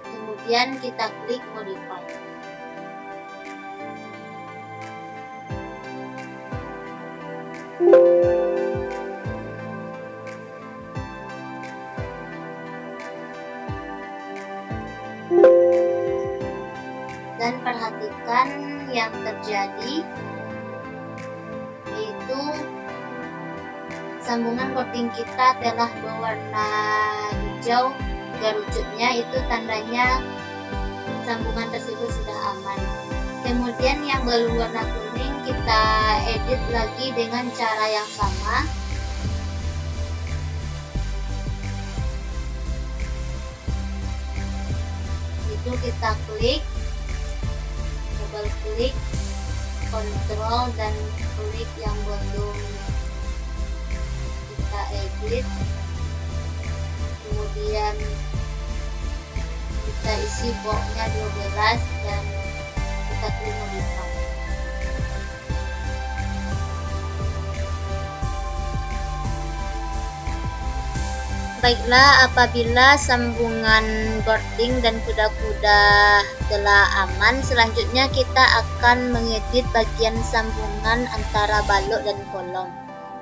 Kemudian kita klik modify. Dan perhatikan yang terjadi, yaitu sambungan gording kita telah berwarna hijau kerucutnya, itu tandanya sambungan tersebut sudah aman. Kemudian yang berwarna kuning kita edit lagi dengan cara yang sama. Itu kita klik, double klik, kontrol dan klik yang belum kita edit. Kemudian kita isi boxnya 12 dan kita klik modify. Baiklah, apabila sambungan boarding dan kuda-kuda telah aman, selanjutnya kita akan mengedit bagian sambungan antara balok dan kolom,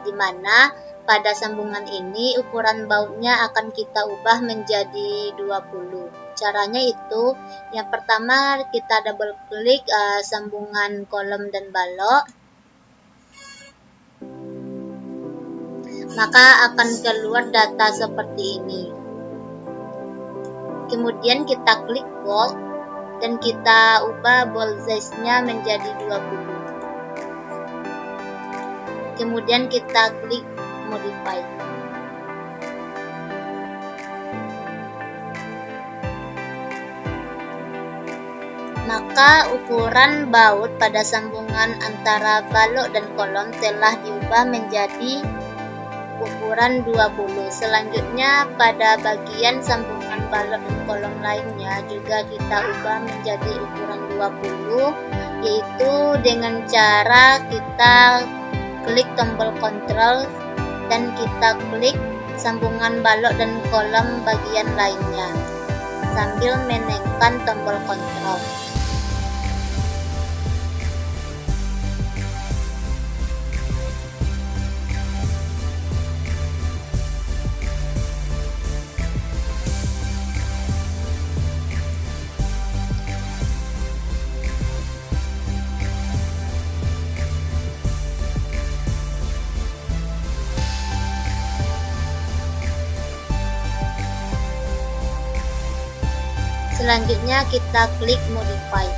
di mana pada sambungan ini ukuran bautnya akan kita ubah menjadi 20. Caranya itu, yang pertama kita double klik sambungan kolom dan balok, maka akan keluar data seperti ini. Kemudian kita klik bold dan kita ubah bold size-nya menjadi 20. Kemudian kita klik modify. Maka ukuran baut pada sambungan antara balok dan kolom telah diubah menjadi ukuran 20. Selanjutnya pada bagian sambungan balok dan kolom lainnya juga kita ubah menjadi ukuran 20, yaitu dengan cara kita klik tombol kontrol dan kita klik sambungan balok dan kolom bagian lainnya sambil menekan tombol kontrol. Selanjutnya kita klik modify.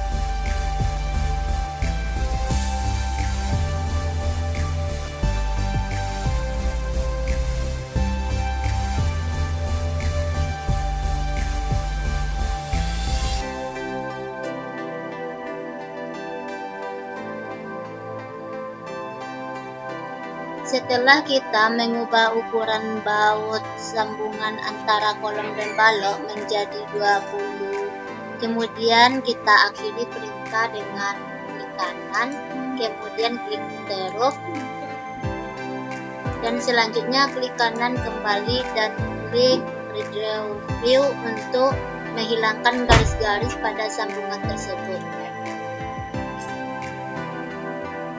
Setelah kita mengubah ukuran baut sambungan antara kolom dan balok menjadi 20, kemudian kita akhiri perintah dengan klik kanan, kemudian klik terus, dan selanjutnya klik kanan kembali dan klik redraw view untuk menghilangkan garis-garis pada sambungan tersebut.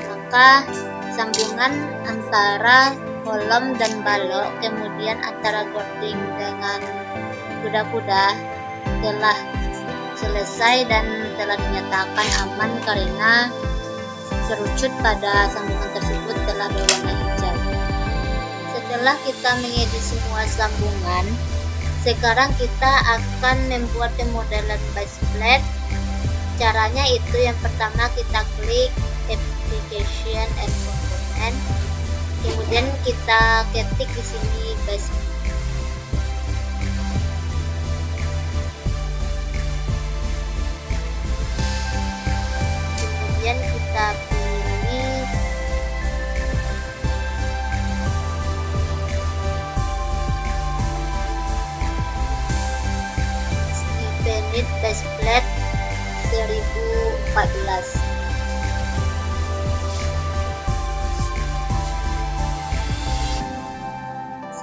Maka sambungan antara kolom dan balok, kemudian antara boarding dengan kuda-kuda telah selesai dan telah dinyatakan aman karena kerucut pada sambungan tersebut telah berwarna hijau. Setelah kita mengedit semua sambungan, sekarang kita akan membuat pemodelan base plate. Caranya itu, yang pertama kita klik application and component, kemudian kita ketik di sini base. Kemudian kita pilih Stevenit base plate 1014.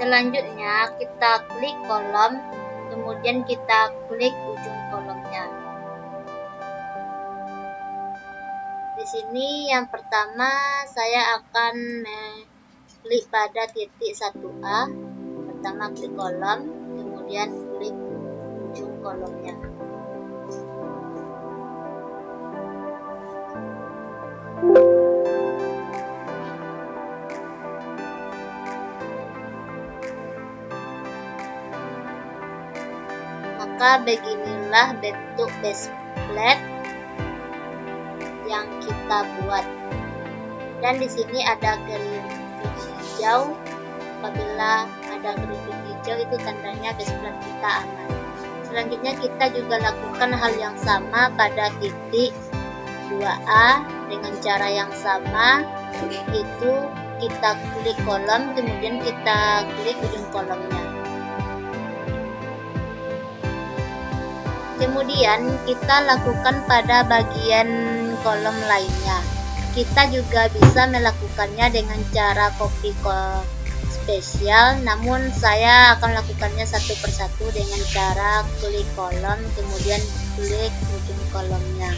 Selanjutnya kita klik kolom, kemudian kita klik ujung kolomnya. Di sini yang pertama saya akan klik pada titik 1A. Pertama klik kolom, kemudian klik ujung kolomnya. Maka beginilah bentuk base plate yang kita buat. Dan di sini ada keripik hijau. Apabila ada keripik hijau, itu tandanya base plate kita aman. Selanjutnya kita juga lakukan hal yang sama pada titik 2A dengan cara yang sama, itu kita klik kolom, kemudian kita klik ujung kolomnya. Kemudian kita lakukan pada bagian kolom lainnya. Kita juga bisa melakukannya dengan cara copy spesial, namun saya akan lakukannya satu persatu dengan cara klik kolom, kemudian klik ujung kolomnya.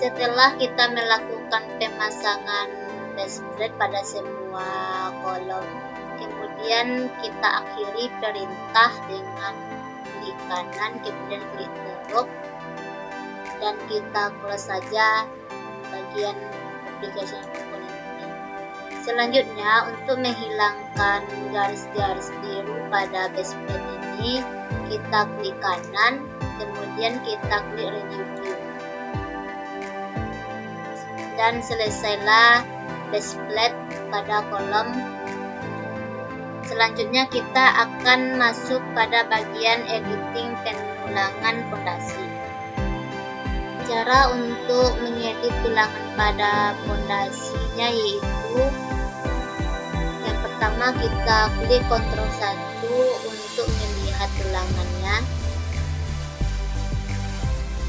Setelah kita melakukan pemasangan baseplate pada semua kolom, kemudian kita akhiri perintah dengan klik kanan, kemudian klik drop, dan kita close saja bagian application component ini. Selanjutnya, untuk menghilangkan garis-garis biru pada baseplate ini, kita klik kanan, kemudian kita klik renew view. Dan selesailah baseplate pada kolom. Selanjutnya kita akan masuk pada bagian editing pengulangan fondasi. Cara untuk mengedit tulangan pada fondasinya yaitu yang pertama kita klik Ctrl 1 untuk melihat tulangannya.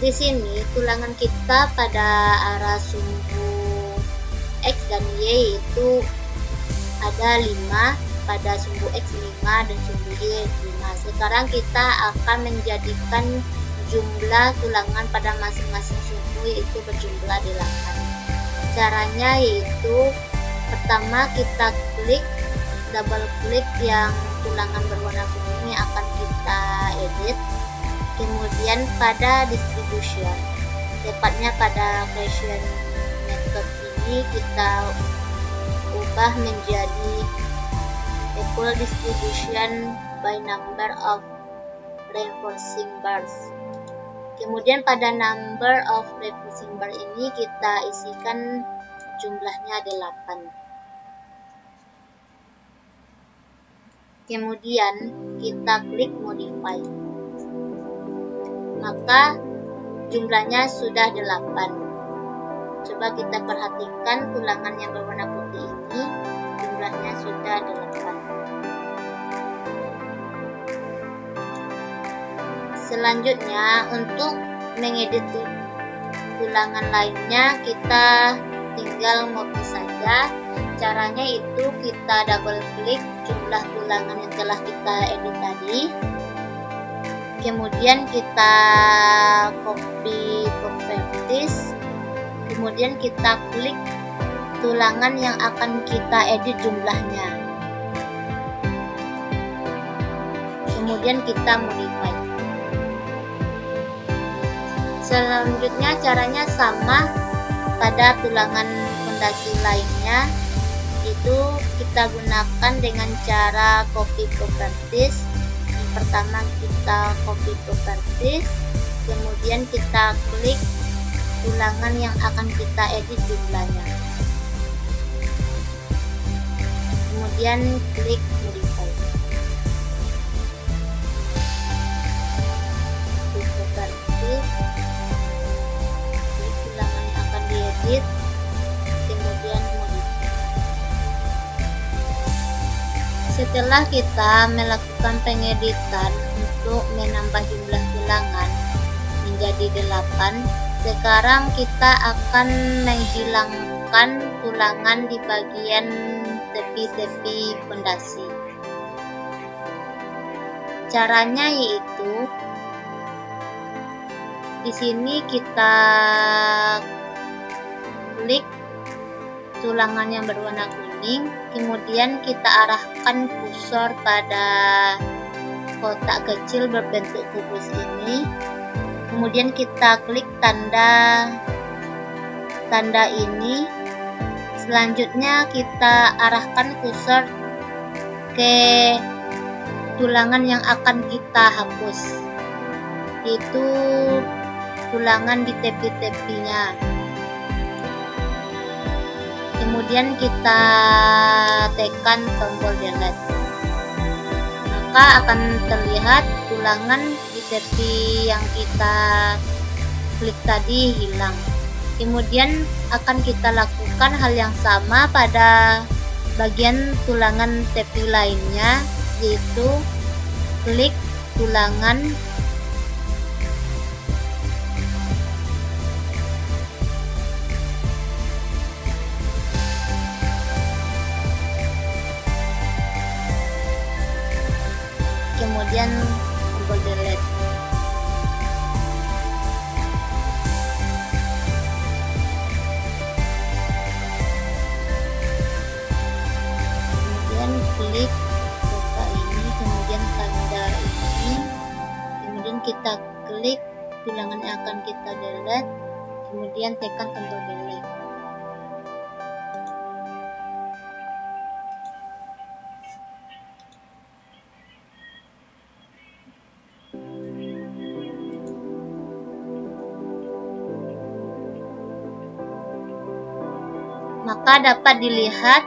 Di sini tulangan kita pada arah sumbu X dan Y itu ada 5, pada sumbu X 5 dan sumbu Y 5. Sekarang kita akan menjadikan jumlah tulangan pada masing-masing sumbu yaitu berjumlah 8. Caranya yaitu pertama kita double klik yang tulangan berwarna kuning yang akan kita edit. Kemudian pada distribution, tepatnya pada creation method ini kita ubah menjadi equal distribution by number of reinforcing bars. Kemudian pada number of reinforcing bar ini kita isikan jumlahnya 8. Kemudian kita klik modify. Maka jumlahnya sudah 8. Coba kita perhatikan tulangan yang berwarna putih ini jumlahnya sudah 8. Selanjutnya untuk mengedit tulangan lainnya kita tinggal copy saja. Caranya itu kita double klik jumlah tulangan yang telah kita edit tadi. Kemudian kita copy properties, kemudian kita klik tulangan yang akan kita edit jumlahnya, kemudian kita modify. Selanjutnya caranya sama pada tulangan fondasi lainnya, itu kita gunakan dengan cara copy properties. Pertama kita copy properties, kemudian kita klik tulangan yang akan kita edit jumlahnya, kemudian klik modify. Klik properties, klik tulangan yang akan diedit, kemudian modify. Setelah kita melakukan pengeditan untuk menambah jumlah tulangan menjadi 8, sekarang kita akan menghilangkan tulangan di bagian tepi-tepi fondasi. Caranya yaitu di sini kita klik tulangan yang berwarna kuning, kemudian kita arahkan kursor pada kotak kecil berbentuk kubus ini, kemudian kita klik tanda ini. Selanjutnya kita arahkan kursor ke tulangan yang akan kita hapus, yaitu tulangan di tepi-tepinya. Kemudian kita tekan tombol delete, maka akan terlihat tulangan di tepi yang kita klik tadi hilang. Kemudian akan kita lakukan hal yang sama pada bagian tulangan tepi lainnya, yaitu klik tulangan kemudian tombol delete. Kemudian klik buka ini, kemudian tanda ini, kemudian kita klik tulangan yang akan kita delete, kemudian tekan tombol delete. Maka dapat dilihat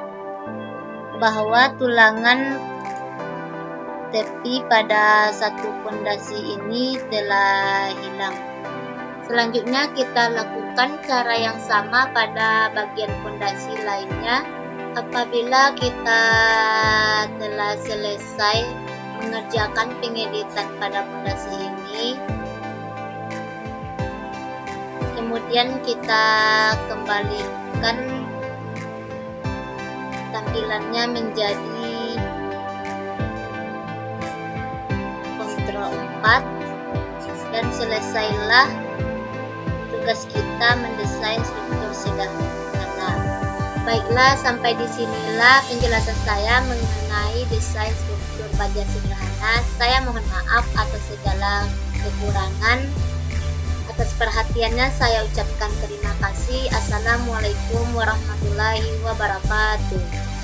bahwa tulangan tepi pada satu pondasi ini telah hilang. Selanjutnya kita lakukan cara yang sama pada bagian pondasi lainnya. Apabila kita telah selesai mengerjakan pengeditan pada pondasi ini, kemudian kita kembalikan tampilannya menjadi Ctrl 4 dan selesailah tugas kita mendesain struktur sederhana. Baiklah, sampai disinilah penjelasan saya mengenai desain struktur baja sederhana. Saya mohon maaf atas segala kekurangan. Atas perhatiannya saya ucapkan terima kasih. Assalamualaikum warahmatullahi wabarakatuh.